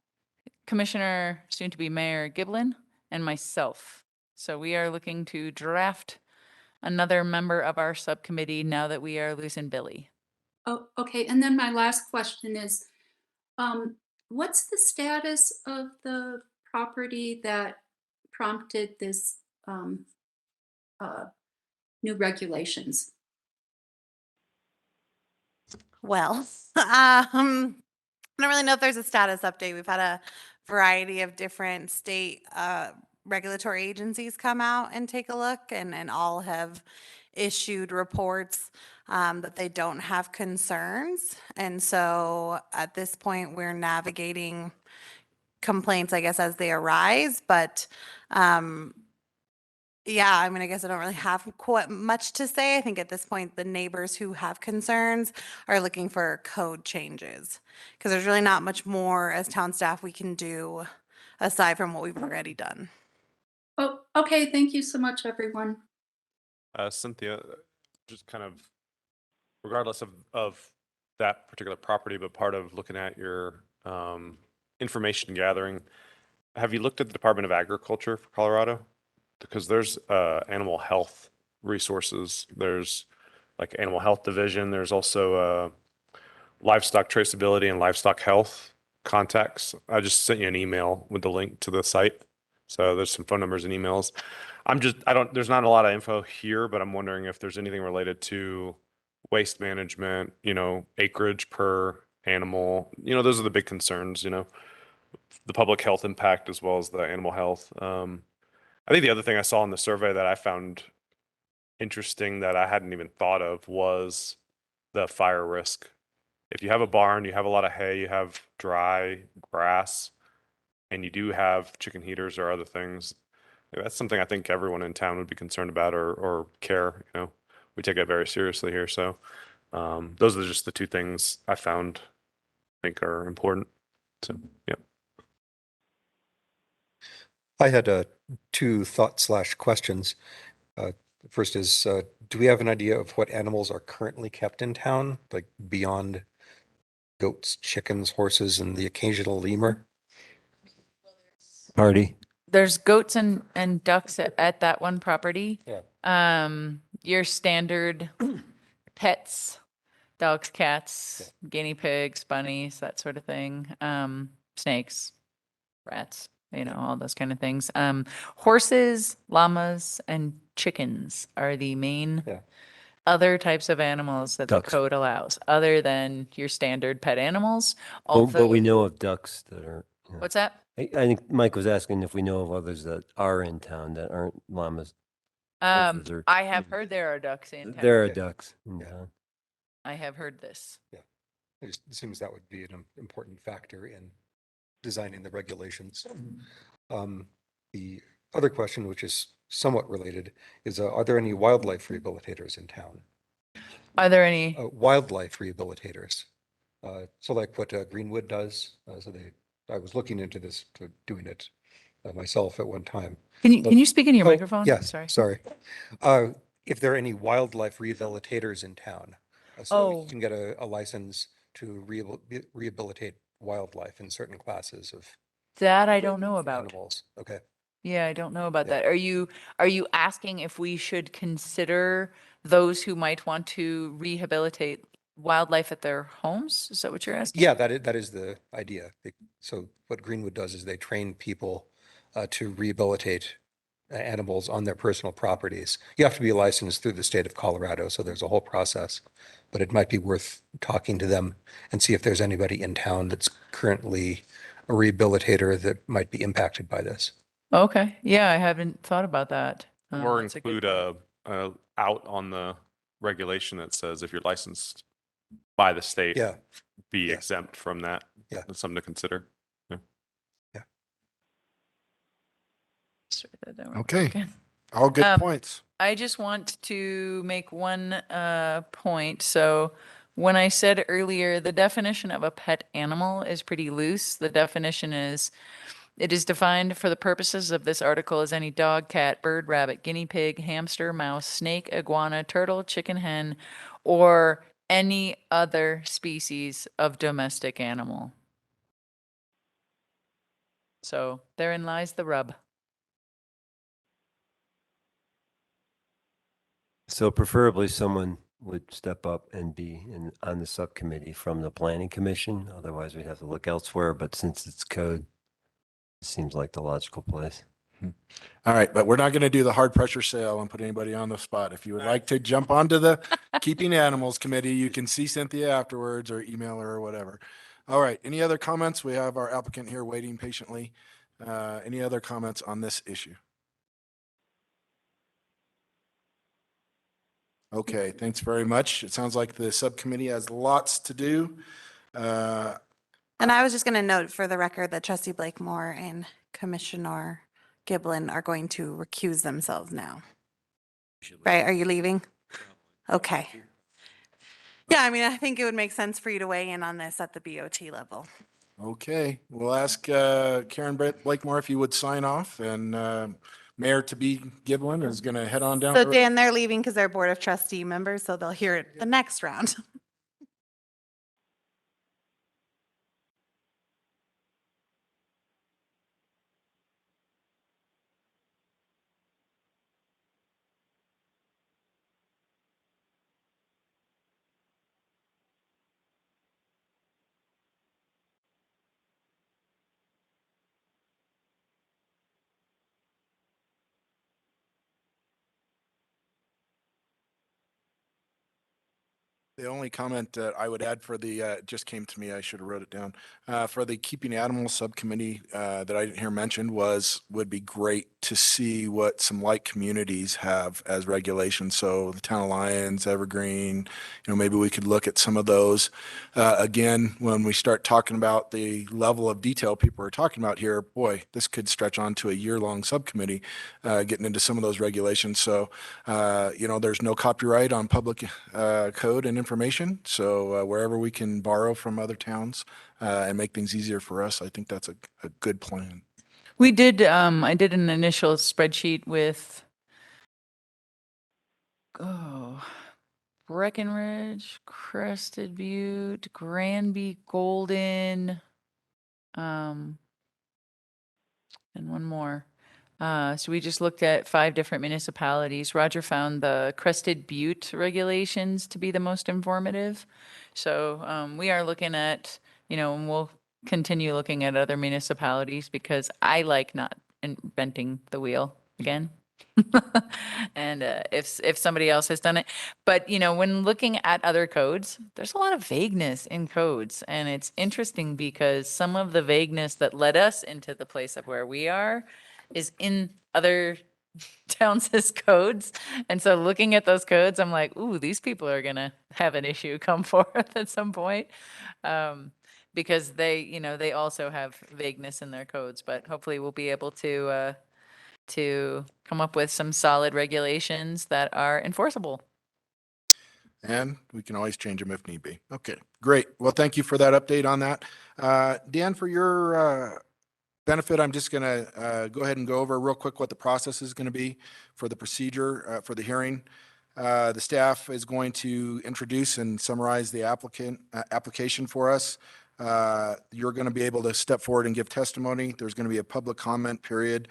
Commissioner, soon to be Mayor Giblin, and myself. So we are looking to draft another member of our subcommittee now that we are losing Billy. Oh, okay. And then my last question is, what's the status of the property that prompted this new regulations? Well, I don't really know if there's a status update. We've had a variety of different state regulatory agencies come out and take a look, and all have issued reports that they don't have concerns. And so at this point, we're navigating complaints, I guess, as they arise. But yeah, I mean, I guess I don't really have quite much to say. I think at this point, the neighbors who have concerns are looking for code changes because there's really not much more as town staff we can do aside from what we've already done. Oh, okay. Thank you so much, everyone. Cynthia, just kind of regardless of that particular property, but part of looking at your information gathering, have you looked at the Department of Agriculture for Colorado? Because there's animal health resources. There's like animal health division. There's also livestock traceability and livestock health contacts. I just sent you an email with the link to the site. So there's some phone numbers and emails. There's not a lot of info here, but I'm wondering if there's anything related to waste management, acreage per animal. Those are the big concerns, the public health impact as well as the animal health. I think the other thing I saw in the survey that I found interesting that I hadn't even thought of was the fire risk. If you have a barn, you have a lot of hay, you have dry grass, and you do have chicken heaters or other things, that's something I think everyone in town would be concerned about or care, you know. We take it very seriously here. So those are just the two things I found I think are important. So yeah. I had two thoughts/questions. First is, do we have an idea of what animals are currently kept in town, like beyond goats, chickens, horses, and the occasional lemur? Party. There's goats and ducks at that one property. Yeah. Your standard pets, dogs, cats, guinea pigs, bunnies, that sort of thing. Snakes, rats, all those kind of things. Horses, llamas, and chickens are the main Yeah. other types of animals that Ducks. the code allows, other than your standard pet animals. But we Although- know of ducks that are. Yeah. What's that? I think Mike was asking if we know of others that are in town that aren't llamas. horses or- I have heard there are ducks in town. There are Yeah. ducks in Yeah. town. I have heard this. It just seems that would be an important factor in designing the regulations. The other question, which is somewhat related, is are there any wildlife rehabilitators in town? Are there any? Wildlife rehabilitators. So like what Greenwood does. I was looking into this, doing it myself at one time. Can you speak in your Oh, microphone? Yes, Sorry. sorry. If there are any wildlife rehabilitators in town. So Oh. you can get a license to rehabilitate wildlife in certain classes of That I don't know about. animals. Okay. Yeah, I don't know about Yeah. that. Are you asking if we should consider those who might want to rehabilitate wildlife at their homes? Is that what you're asking? Yeah, that is the idea. So what Greenwood does is they train people to rehabilitate animals on their personal properties. You have to be licensed through the state of Colorado, so there's a whole process. But it might be worth talking to them and see if there's anybody in town that's currently a rehabilitator that might be impacted by this. Okay. Yeah, I haven't thought about that. Or That's a good include a out on the regulation that says if you're licensed by the state, Yeah, be Yeah. exempt from that. Yeah. That's something to consider. Let's write that down real Okay. quick. All good Um, points. I just want to make one point. So when I said earlier, the definition of a pet animal is pretty loose. The definition is, it is defined for the purposes of this article as any dog, cat, bird, rabbit, guinea pig, hamster, mouse, snake, iguana, turtle, chicken, hen, or any other species of domestic animal. So therein lies the rub. So preferably someone would step up and be on the subcommittee from the planning commission. Otherwise we'd have to look elsewhere, but since it's code, it seems like the logical place. All right, but we're not going to do the hard pressure sale and put anybody on the spot. If you would like to jump onto the Keeping Animals Committee, you can see Cynthia afterwards or email her or whatever. All right, any other comments? We have our applicant here waiting patiently. Any other comments on this issue? Okay, thanks very much. It sounds like the subcommittee has lots to do. And I was just going to note for the record that Trustee Blakemore and Commissioner Giblin are going to recuse themselves now. Right? Are you leaving? Okay. Yeah, I mean, I think it would make sense for you to weigh in on this at the BOT level. Okay, we'll ask Karen Blakemore if you would sign off, and Mayor-to-be Giblin is going to head on down. So the road. Dan, they're leaving because they're Board of Trustee members, so they'll hear it the next round. The only comment that I would add for the, it just came to me, I should have wrote it down. For the Keeping Animals Subcommittee that I didn't hear mentioned would be great to see what some like communities have as regulations. So the Town of Lyons, Evergreen, maybe we could look at some of those. Again, when we start talking about the level of detail people are talking about here, boy, this could stretch on to a year-long subcommittee getting into some of those regulations. So, there's no copyright on public code and information. So wherever we can borrow from other towns and make things easier for us, I think that's a good plan. We did, I did an initial spreadsheet with, Breckenridge, Crested Butte, Granby, Golden, and one more. So we just looked at 5 different municipalities. Roger found the Crested Butte regulations to be the most informative. So we are looking at, and we'll continue looking at other municipalities because I like not inventing the wheel again. And if somebody else has done it, but when looking at other codes, there's a lot of vagueness in codes, and it's interesting because some of the vagueness that led us into the place of where we are is in other towns' codes. And so looking at those codes, I'm like, ooh, these people are gonna have an issue come forth at some point. Because they also have vagueness in their codes, but hopefully we'll be able to come up with some solid regulations that are enforceable. And we can always change them if need be. Okay, great. Well, thank you for that update on that. Dan, for your benefit, I'm just going to go ahead and go over real quick what the process is going to be for the procedure for the hearing. The staff is going to introduce and summarize the application for us. You're going to be able to step forward and give testimony. There's going to be a public comment period.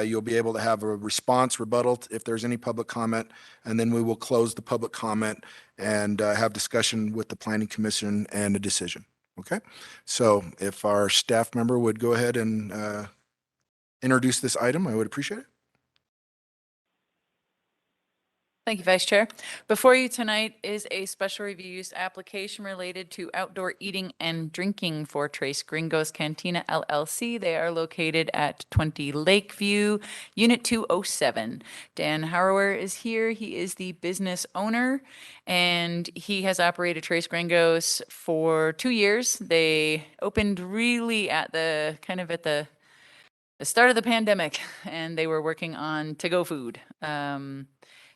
You'll be able to have a response rebuttal if there's any public comment, and then we will close the public comment and have discussion with the Planning Commission and a decision. Okay, so if our staff member would go ahead and introduce this item, I would appreciate it. Thank you, Vice Chair. Before you tonight is a special review use application related to outdoor eating and drinking for Tres Gringos Cantina LLC. They are located at 20 Lakeview, Unit 207. Dan Hauer is here. He is the business owner, and he has operated Tres Gringos for 2 years. They opened really at the start of the pandemic, and they were working on to-go food.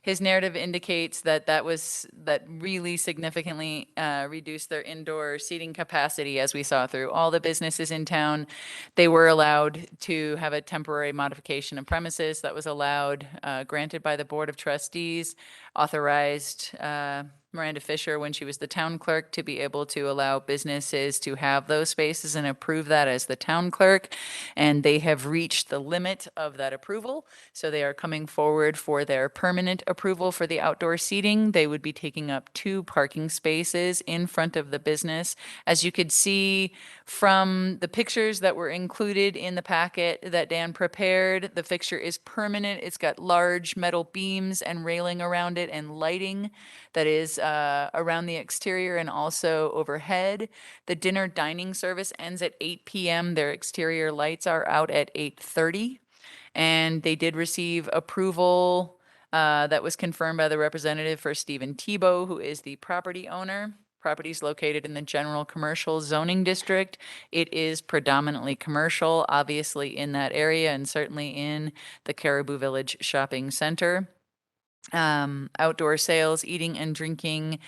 His narrative indicates that that really significantly reduced their indoor seating capacity, as we saw through all the businesses in town. They were allowed to have a temporary modification of premises that was allowed, granted by the Board of Trustees, authorized Miranda Fisher, when she was the town clerk, to be able to allow businesses to have those spaces and approve that as the town clerk. And they have reached the limit of that approval. So they are coming forward for their permanent approval for the outdoor seating. They would be taking up 2 parking spaces in front of the business. As you could see from the pictures that were included in the packet that Dan prepared, the fixture is permanent. It's got large metal beams and railing around it and lighting that is around the exterior and also overhead. The dinner dining service ends at 8 p.m. Their exterior lights are out at 8:30. And they did receive approval that was confirmed by the representative for Stephen Tebow, who is the property owner. Property is located in the general commercial zoning district. It is predominantly commercial, obviously in that area, and certainly in the Caribou Village Shopping Center. Outdoor sales, eating and drinking,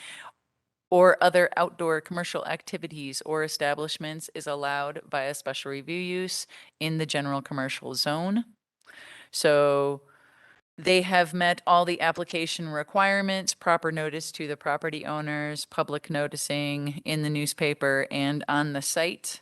or other outdoor commercial activities or establishments is allowed by a special review use in the general commercial zone. So they have met all the application requirements, proper notice to the property owners, public noticing in the newspaper and on the site.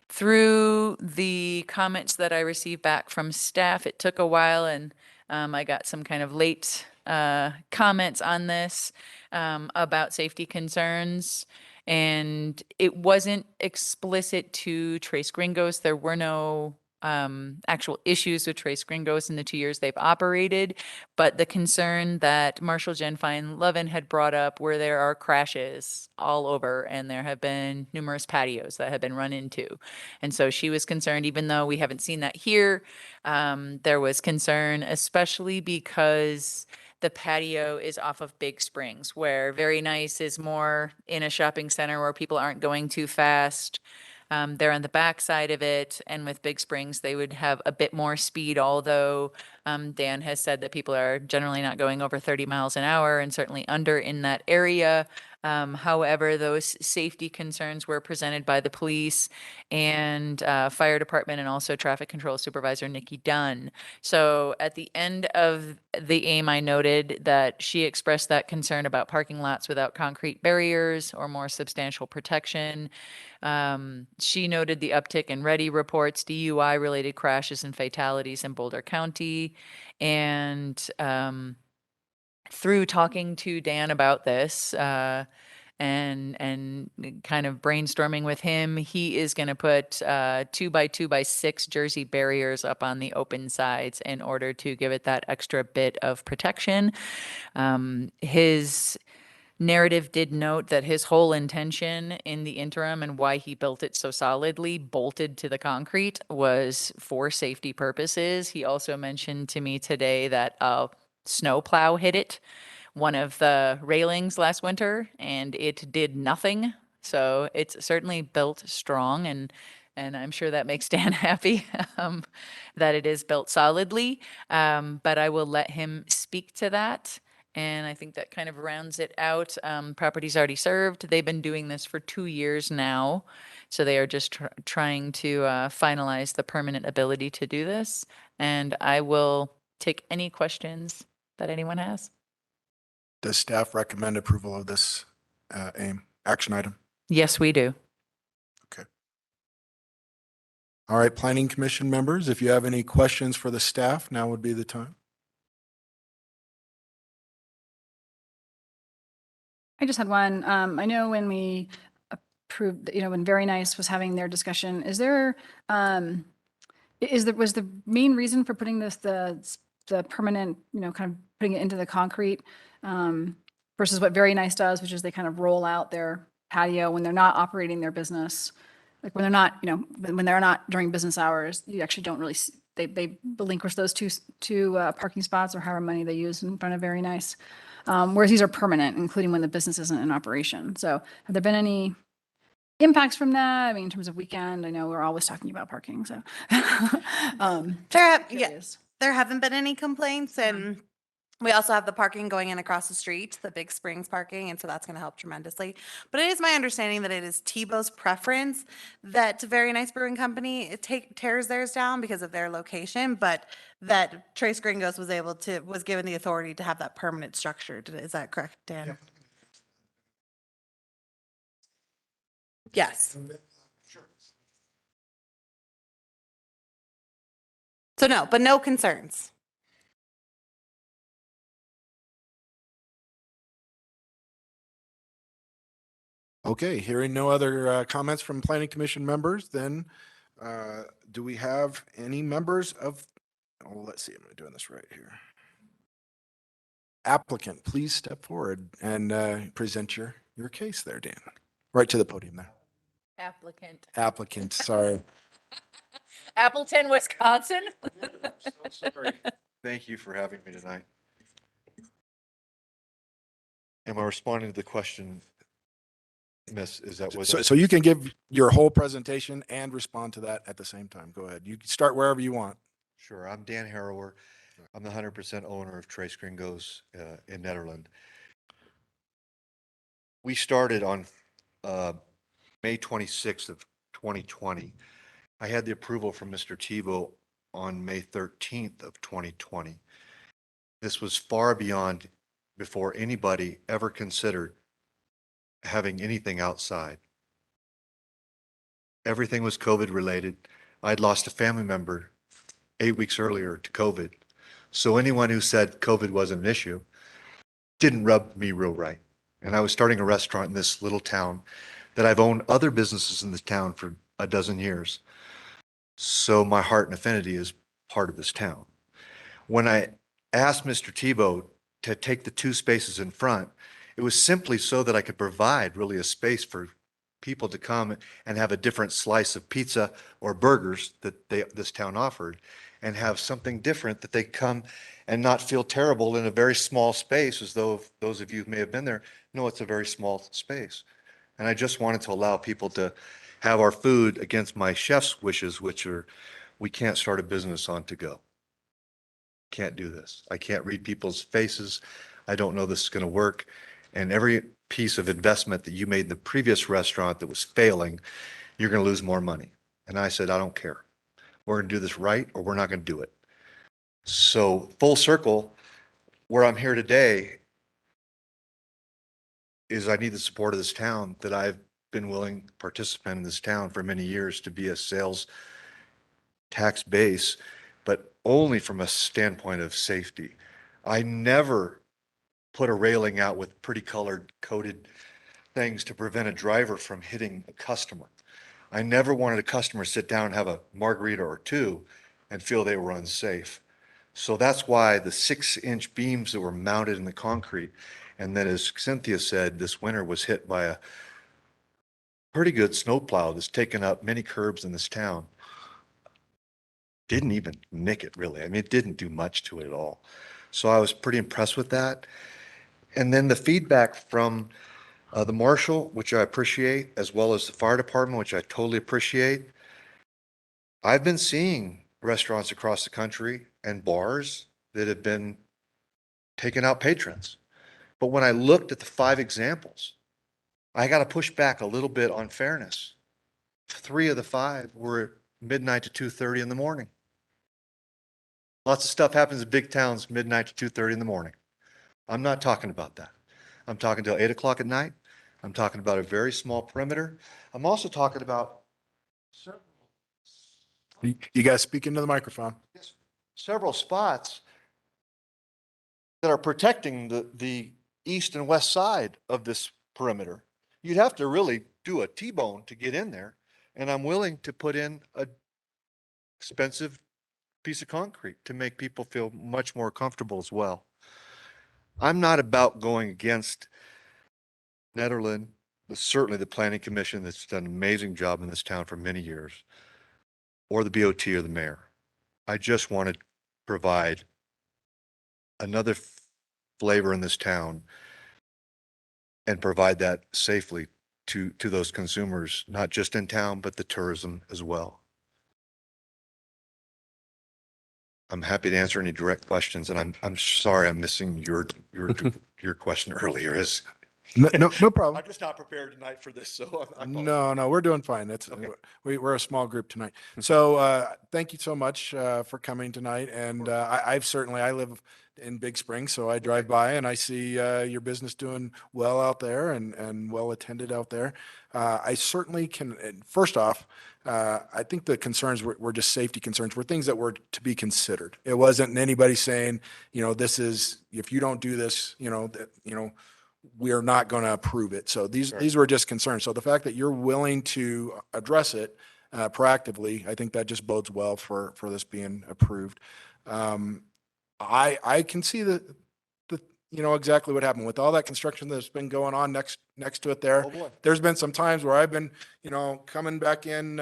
Through the comments that I received back from staff, it took a while, and I got some kind of late comments on this about safety concerns. And it wasn't explicit to Tres Gringos. There were no actual issues with Trace Gringos in the 2 years they've operated. But the concern that Marshall Genfine Lovin had brought up where there are crashes all over and there have been numerous patios that have been run into. And so she was concerned, even though we haven't seen that here, there was concern, especially because the patio is off of Big Springs, where Very Nice is more in a shopping center where people aren't going too fast. They're on the back side of it, and with Big Springs, they would have a bit more speed, although Dan has said that people are generally not going over 30 miles an hour and certainly under in that area. However, those safety concerns were presented by the police and fire department and also traffic control supervisor Nikki Dunn. So at the end of the AIM, I noted that she expressed that concern about parking lots without concrete barriers or more substantial protection. She noted the uptick in ready reports, DUI-related crashes and fatalities in Boulder County. And through talking to Dan about this, and kind of brainstorming with him, he is going to put 2x2x6 jersey barriers up on the open sides in order to give it that extra bit of protection. His narrative did note that his whole intention in the interim and why he built it so solidly, bolted to the concrete, was for safety purposes. He also mentioned to me today that a snowplow hit it, one of the railings last winter, and it did nothing. So it's certainly built strong, and I'm sure that makes Dan happy that it is built solidly. But I will let him speak to that. And I think that kind of rounds it out. Property's already served. They've been doing this for 2 years now. So they are just trying to finalize the permanent ability to do this. And I will take any questions that anyone has. Does staff recommend approval of this AIM action item? Yes, we do. All right, Planning Commission members, if you have any questions for the staff, now would be the time. I just had one. I know when we approved, when Very Nice was having their discussion, was the main reason for putting the permanent, kind of putting it into the concrete, versus what Very Nice does, which is they kind of roll out their patio when they're not operating their business. Like when they're not, when they're not during business hours, you actually don't really, they relinquish those two parking spots or however many they use in front of Very Nice. Whereas these are permanent, including when the business isn't in operation. So have there been any impacts from that? I mean, in terms of weekend, I know we're always talking about parking, so. There haven't been any complaints, and we also have the parking going in across the street, the Big Springs parking, and so that's going to help tremendously. But it is my understanding that it is Tebow's preference that Very Nice Brewing Company tears theirs down because of their location, but that Trace Gringos was given the authority to have that permanent structure. Is that correct, Dan? Yeah. Yes. So no, but no concerns. Okay, hearing no other comments from Planning Commission members, then do we have any members of, oh, let's see, am I doing this right here? Applicant, please step forward and present your case there, Dan. Right to the podium there. Applicant, sorry. Appleton, Wisconsin. Thank you for having me tonight. Am I responding to the question, Miss? Is that what? So you can give your whole presentation and respond to that at the same time. Go ahead. You can start wherever you want. Sure. I'm Dan Harrower. I'm the 100% owner of Trace Gringos in Nederland. We started on May 26th of 2020. I had the approval from Mr. Tebow on May 13th of 2020. This was far beyond before anybody ever considered having anything outside. Everything was COVID related. I'd lost a family member 8 weeks earlier to COVID. So anyone who said COVID wasn't an issue didn't rub me real right. And I was starting a restaurant in this little town that I've owned other businesses in this town for a dozen years. So my heart and affinity is part of this town. When I asked Mr. Tebow to take the 2 spaces in front, it was simply so that I could provide really a space for people to come and have a different slice of pizza or burgers that this town offered, and have something different that they come and not feel terrible in a very small space, as though those of you who may have been there know it's a very small space. And I just wanted to allow people to have our food against my chef's wishes, which are, we can't start a business on to go. Can't do this. I can't read people's faces. I don't know this is going to work. And every piece of investment that you made in the previous restaurant that was failing, you're going to lose more money. And I said, I don't care. We're going to do this right, or we're not going to do it. So full circle, where I'm here today is I need the support of this town, that I've been willing participant in this town for many years to be a sales tax base, but only from a standpoint of safety. I never put a railing out with pretty colored coded things to prevent a driver from hitting a customer. I never wanted a customer to sit down and have a margarita or 2 and feel they were unsafe. So that's why the 6-inch beams that were mounted in the concrete, and then as Cynthia said, this winter was hit by a pretty good snowplow that's taken up many curbs in this town. Didn't even nick it, really. I mean, it didn't do much to it at all. So I was pretty impressed with that. And then the feedback from the marshal, which I appreciate, as well as the fire department, which I totally appreciate. I've been seeing restaurants across the country and bars that have been taking out patrons. But when I looked at the 5 examples, I got to push back a little bit on fairness. 3 of the 5 were midnight to 2:30 in the morning. Lots of stuff happens in big towns midnight to 2:30 in the morning. I'm not talking about that. I'm talking till 8 o'clock at night. I'm talking about a very small perimeter. I'm also talking about You guys speak into the microphone. several spots that are protecting the east and west side of this perimeter. You'd have to really do a T-bone to get in there. And I'm willing to put in a expensive piece of concrete to make people feel much more comfortable as well. I'm not about going against Nederland, but certainly the Planning Commission that's done an amazing job in this town for many years, or the BOT or the mayor. I just want to provide another flavor in this town and provide that safely to those consumers, not just in town, but the tourism as well. I'm happy to answer any direct questions, and I'm sorry I'm missing your question earlier. No problem. I'm just not prepared tonight for this, so No, we're doing fine. That's, Okay. we're a small group tonight. So, thank you so much, for coming tonight. And, I live in Big Spring, so I drive by and I see, your business doing well out there and well attended out there. I certainly can, and first off, I think the concerns were just safety concerns, were things that were to be considered. It wasn't anybody saying, this is, if you don't do this, we are not going to approve it. So these were just concerns. So the fact that you're willing to address it proactively, I think that just bodes well for this being approved. I can see the exactly what happened with all that construction that's been going on next to it there. Oh, boy. There's been some times where I've been, coming back in,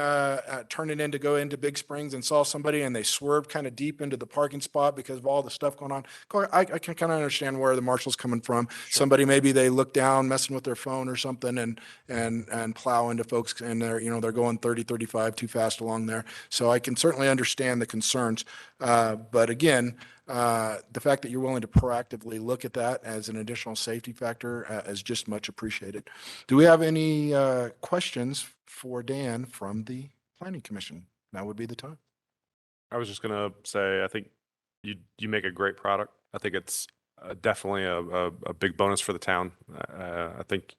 turning in to go into Big Springs and saw somebody and they swerved kind of deep into the parking spot because of all the stuff going on. I can kind of understand where the marshal's coming from. Somebody, maybe they look down messing with their phone or something and plow into folks and they're going 30, 35 too fast along there. So I can certainly understand the concerns. But again, the fact that you're willing to proactively look at that as an additional safety factor is just much appreciated. Do we have any questions for Dan from the Planning Commission? Now would be the time. I was just gonna say, I think you make a great product. I think it's definitely a big bonus for the town. I think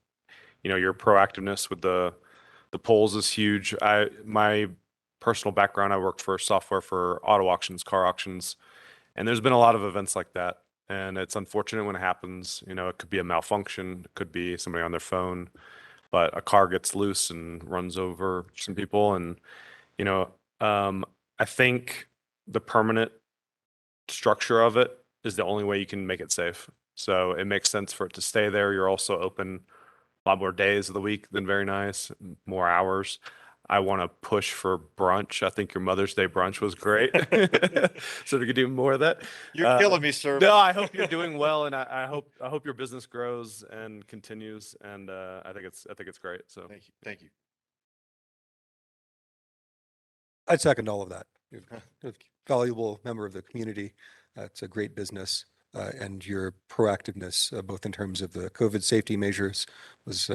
your proactiveness with the polls is huge. My personal background, I worked for software for auto auctions, car auctions, and there's been a lot of events like that. And it's unfortunate when it happens. It could be a malfunction, it could be somebody on their phone, but a car gets loose and runs over some people. And I think the permanent structure of it is the only way you can make it safe. So it makes sense for it to stay there. You're also open a lot more days of the week than very nice, more hours. I want to push for brunch. I think your Mother's Day brunch was great. So we could do more of that. You're killing me, sir. No, I hope you're doing well, and I hope your business grows and continues. And I think it's great. So Thank you. Thank you. I'd second all of that. You're a valuable member of the community. It's a great business. And your proactiveness, both in terms of the COVID safety measures was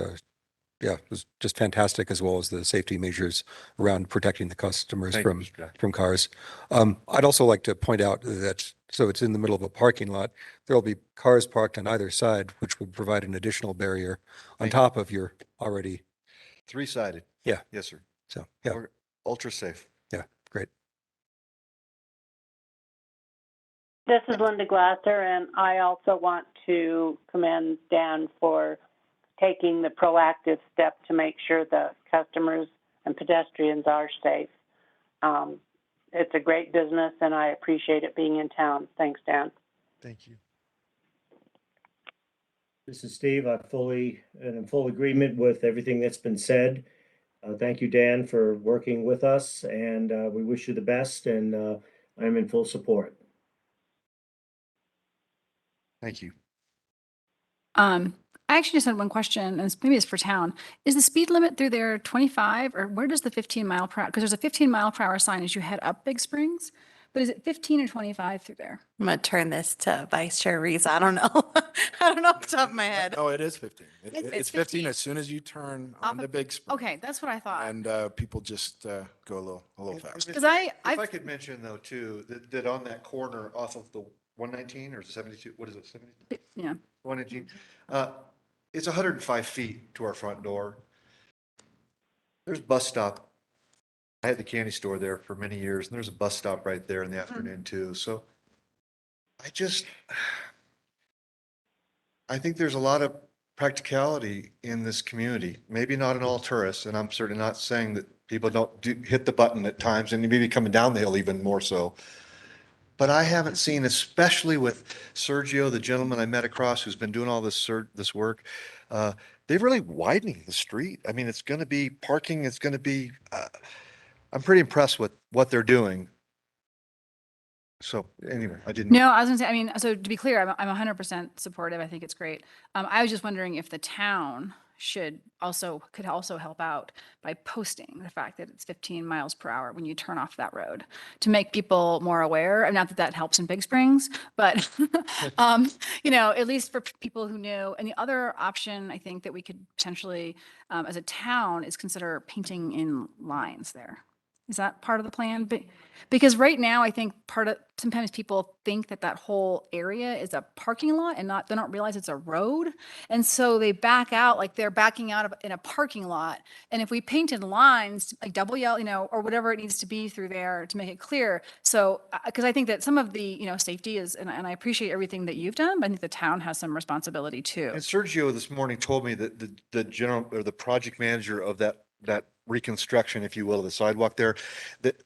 just fantastic, as well as the safety measures around protecting the customers Thank you, Mr. Jack. from cars. I'd also like to point out that, so it's in the middle of a parking lot, there'll be cars parked on either side, which would provide an additional barrier on Thank you. top of your already, 3-sided. Yeah. Yes, sir. so, yeah, We're ultra safe. yeah, great. This is Linda Glasser, and I also want to commend Dan for taking the proactive step to make sure the customers and pedestrians are safe. It's a great business, and I appreciate it being in town. Thanks, Dan. Thank you. This is Steve. I'm in full agreement with everything that's been said. Thank you, Dan, for working with us, and we wish you the best, and I'm in full support. Thank you. I actually just had one question, and maybe it's for town. Is the speed limit through there 25, or where does the 15 mile per hour? Because there's a 15 mile per hour sign as you head up Big Springs, but is it 15 or 25 through there? I'm gonna turn this to Vice Chair Reese. I don't know. I don't know off the top of my head. Oh, it is 15. It's It's 15 as soon as you turn Off on the of- big spring. Okay, that's what I thought. And people just go a little fast. Because If I I've, could mention though, too, that on that corner off of the 119 or 72, what is it, 70? yeah. 119, it's 105 feet to our front door. There's a bus stop. I had the candy store there for many years, and there's a bus stop right there in the afternoon too. So I think there's a lot of practicality in this community. Maybe not in all tourists, and I'm certainly not saying that people don't hit the button at times, and maybe coming down the hill even more so. But I haven't seen, especially with Sergio, the gentleman I met across who's been doing all this work, they're really widening the street. I mean, it's going to be parking. It's going to be, I'm pretty impressed with what they're doing. So anyway, I didn't. No, I was gonna say, I mean, so to be clear, I'm 100% supportive. I think it's great. I was just wondering if the town could also help out by posting the fact that it's 15 miles per hour when you turn off that road to make people more aware. And not that that helps in Big Springs, but, at least for people who knew. And the other option I think that we could potentially, as a town, is consider painting in lines there. Is that part of the plan? But because right now, I think sometimes people think that whole area is a parking lot and they don't realize it's a road. And so they back out, like they're backing out in a parking lot. And if we painted lines, like double yellow, or whatever it needs to be through there to make it clear. So, because I think that some of the, safety is, and I appreciate everything that you've done, but I think the town has some responsibility too. And Sergio this morning told me that the general or the project manager of that reconstruction, if you will, of the sidewalk there, that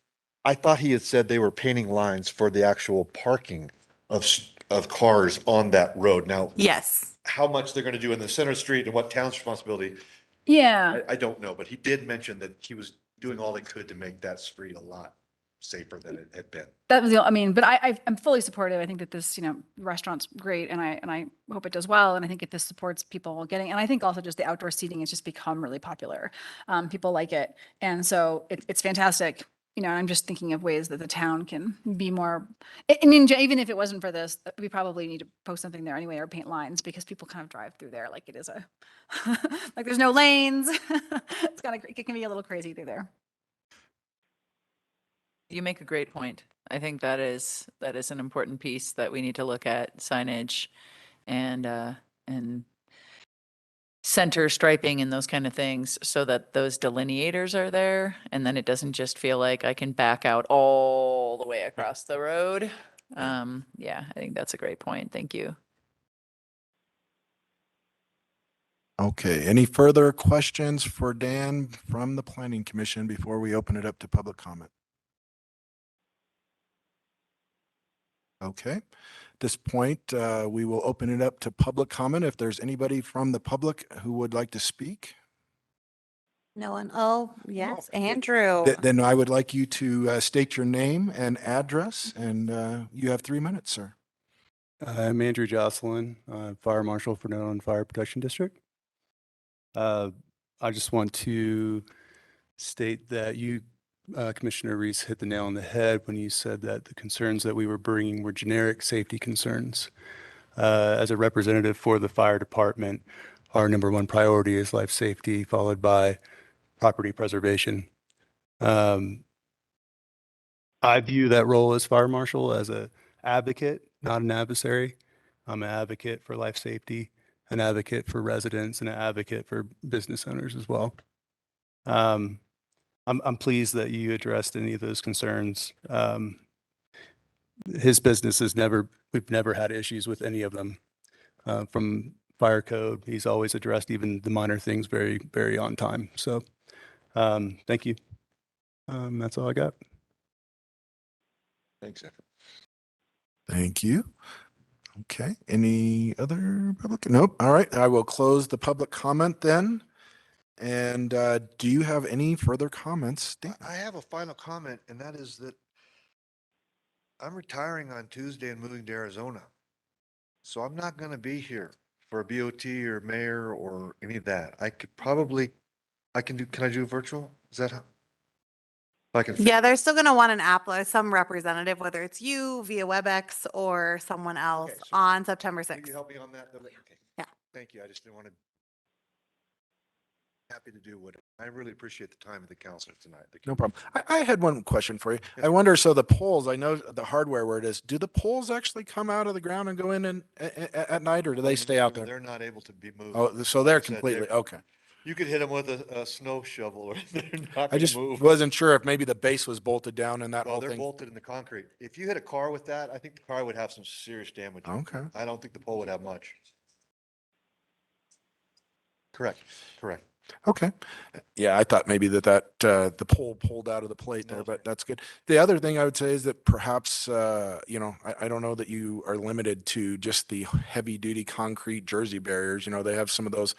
I thought he had said they were painting lines for the actual parking of cars on that road. Now, Yes. how much they're going to do in the center street and what town's responsibility, Yeah. I don't know, but he did mention that he was doing all he could to make that street a lot safer than it had been. That was but I'm fully supportive. I think that this, restaurant's great and I hope it does well. And I think if this supports people getting, and I think also just the outdoor seating has just become really popular. People like it. And so it's fantastic. I'm just thinking of ways that the town can be more, even if it wasn't for this, we probably need to post something there anyway, or paint lines, because people kind of drive through there like it is like there's no lanes. It can be a little crazy through there. You make a great point. I think that is an important piece that we need to look at, signage and center striping and those kind of things, so that those delineators are there, and then it doesn't just feel like I can back out all the way across the road. I think that's a great point. Thank you. Okay, any further questions for Dan from the Planning Commission before we open it up to public comment? Okay. At this point, we will open it up to public comment. If there's anybody from the public who would like to speak, No one. Oh, yes, Andrew. then I would like you to state your name and address, and you have 3 minutes, sir. I'm Andrew Jocelyn, Fire Marshal for Nederland Fire Protection District. I just want to state that you, Commissioner Reese, hit the nail on the head when you said that the concerns that we were bringing were generic safety concerns. As a representative for the fire department, our number one priority is life safety, followed by property preservation. I view that role as fire marshal as an advocate, not an adversary. I'm an advocate for life safety, an advocate for residents, and an advocate for business owners as well. I'm pleased that you addressed any of those concerns. His business we've never had issues with any of them. From fire code, he's always addressed even the minor things very, very on time. So thank you. That's all I got. Thanks, sir. Thank you. Okay. Any other public? Nope. All right. I will close the public comment then. And do you have any further comments, Dan? I have a final comment, and that is that I'm retiring on Tuesday and moving to Arizona. So I'm not going to be here for a BOT or mayor or any of that. Can I do virtual? Is that how? I can. Yeah, they're still going to want an some representative, whether it's you via WebEx or someone else Okay, so on September Can 6th. you help me on that? Okay. Yeah. Thank you. I just didn't want to. Happy to do what, I really appreciate the time of the council tonight. No problem. I had one question for you. Yes. I wonder, so the poles, I know the hardware where it is, do the poles actually come out of the ground and go in and at night, or do they stay out there? They're not able to be moved. Oh, so they're Like I said, completely, okay. You could hit them with a snow shovel or they're not I going just to move. wasn't sure if maybe the base was bolted down and that Well, whole they're thing. bolted in the concrete. If you hit a car with that, I think the car would have some serious damage. Okay. I don't think the pole would have much. Correct. Okay. Yeah, I thought maybe that the pole pulled out of the plate there, No, but sir. that's good. The other thing I would say is that perhaps, I don't know that you are limited to just the heavy duty concrete Jersey barriers. They have some of those,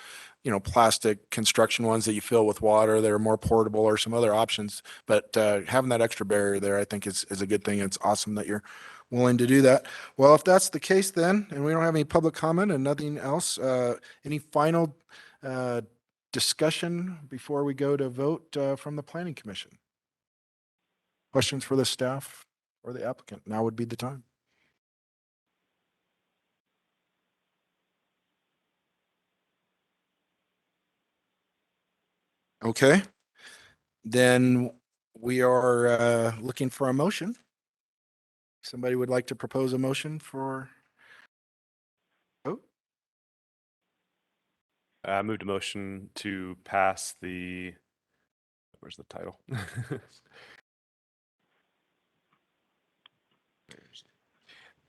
plastic construction ones that you fill with water that are more portable or some other options. But having that extra barrier there, I think is a good thing. It's awesome that you're willing to do that. Well, if that's the case then, and we don't have any public comment and nothing else, any final discussion before we go to vote from the Planning Commission? Questions for the staff or the applicant? Now would be the time. Okay. Then we are looking for a motion. Somebody would like to propose a motion for vote? I moved a motion to pass where's the title?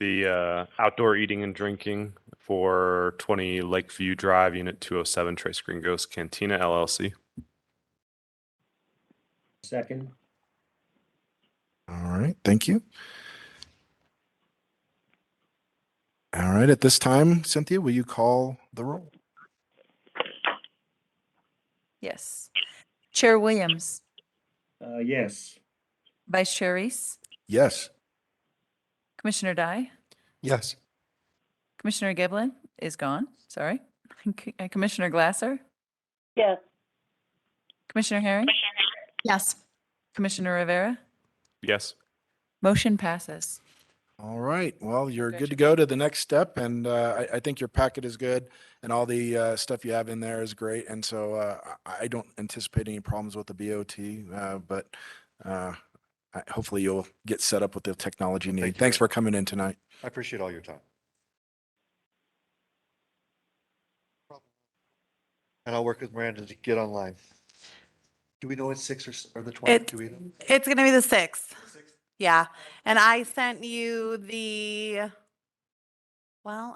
The outdoor eating and drinking for 20 Lakeview Drive, Unit 207, Trace Green Ghost Cantina LLC. Second. All right, thank you. All right, at this time, Cynthia, will you call the roll? Yes. Chair Williams, Yes. Vice Chair Reese, Yes. Commissioner Dye, Yes. Commissioner Giblin is gone, sorry. Commissioner Glasser, Yes. Commissioner Herring, Yes. Commissioner Rivera, Yes. motion passes. All right, well, you're good to go to the next step, and I think your packet is good, and all the stuff you have in there is great, and so I don't anticipate any problems with the BOT, but hopefully you'll get set up with the technology you Thank need. you Thanks very for coming in tonight. I appreciate all your time. And I'll work with Miranda to get online. Do we know it's 6 or the 12th? Do we know? It's going to be the 6th. Yeah. And I sent you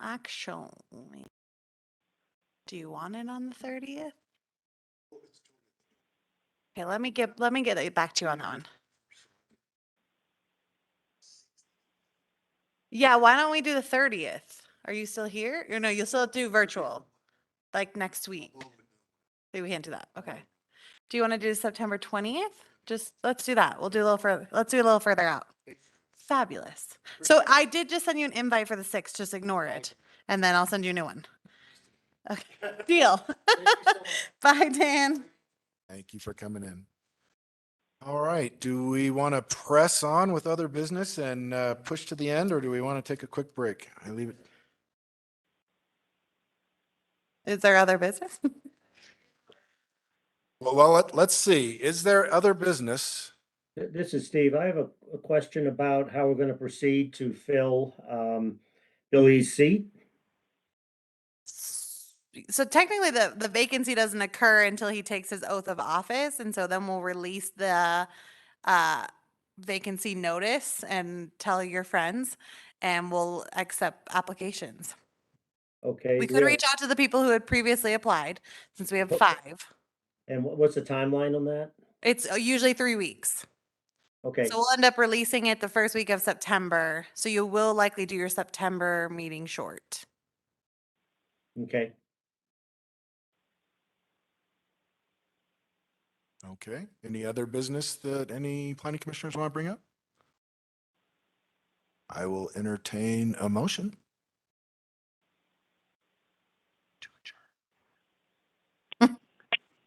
actually, do you want it on the 30th? Okay, let me get it back to you on that one. Yeah, why don't we do the 30th? Are you still here? Or no, you'll still do virtual, like next week. Maybe we can't do that. Okay. Do you want to do September 20th? Just let's do that. We'll do a little further. Let's do a little further out. Fabulous. So I did just send you an invite for the 6th. Just ignore it. And then I'll send you a new one. Okay. Deal. Bye, Dan. Thank you for coming in. All right, do we want to press on with other business and push to the end, or do we want to take a quick break? I leave it. Is there other business? Well, let's see. Is there other business? This is Steve. I have a question about how we're going to proceed to fill Billy's seat. So technically the vacancy doesn't occur until he takes his oath of office. And so then we'll release the vacancy notice and tell your friends and we'll accept applications. Okay. We could reach out to the people who had previously applied since we have 5. And what's the timeline on that? It's usually 3 weeks. Okay, So we'll end up releasing it the first week of September. So you will likely do your September meeting short. okay. Okay, any other business that any planning commissioners want to bring up? I will entertain a motion.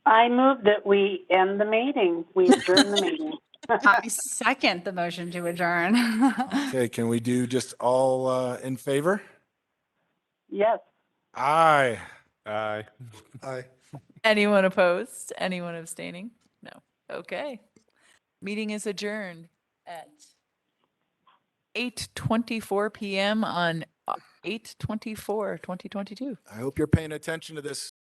I move that we end the meeting. We adjourn the meeting. I second the motion to adjourn. Okay, can we do just all in favor? Yes. Aye. Aye. Aye. Anyone opposed? Anyone abstaining? No. Okay. Meeting is adjourned at 8:24 p.m. on 8/24/2022. I hope you're paying attention to this.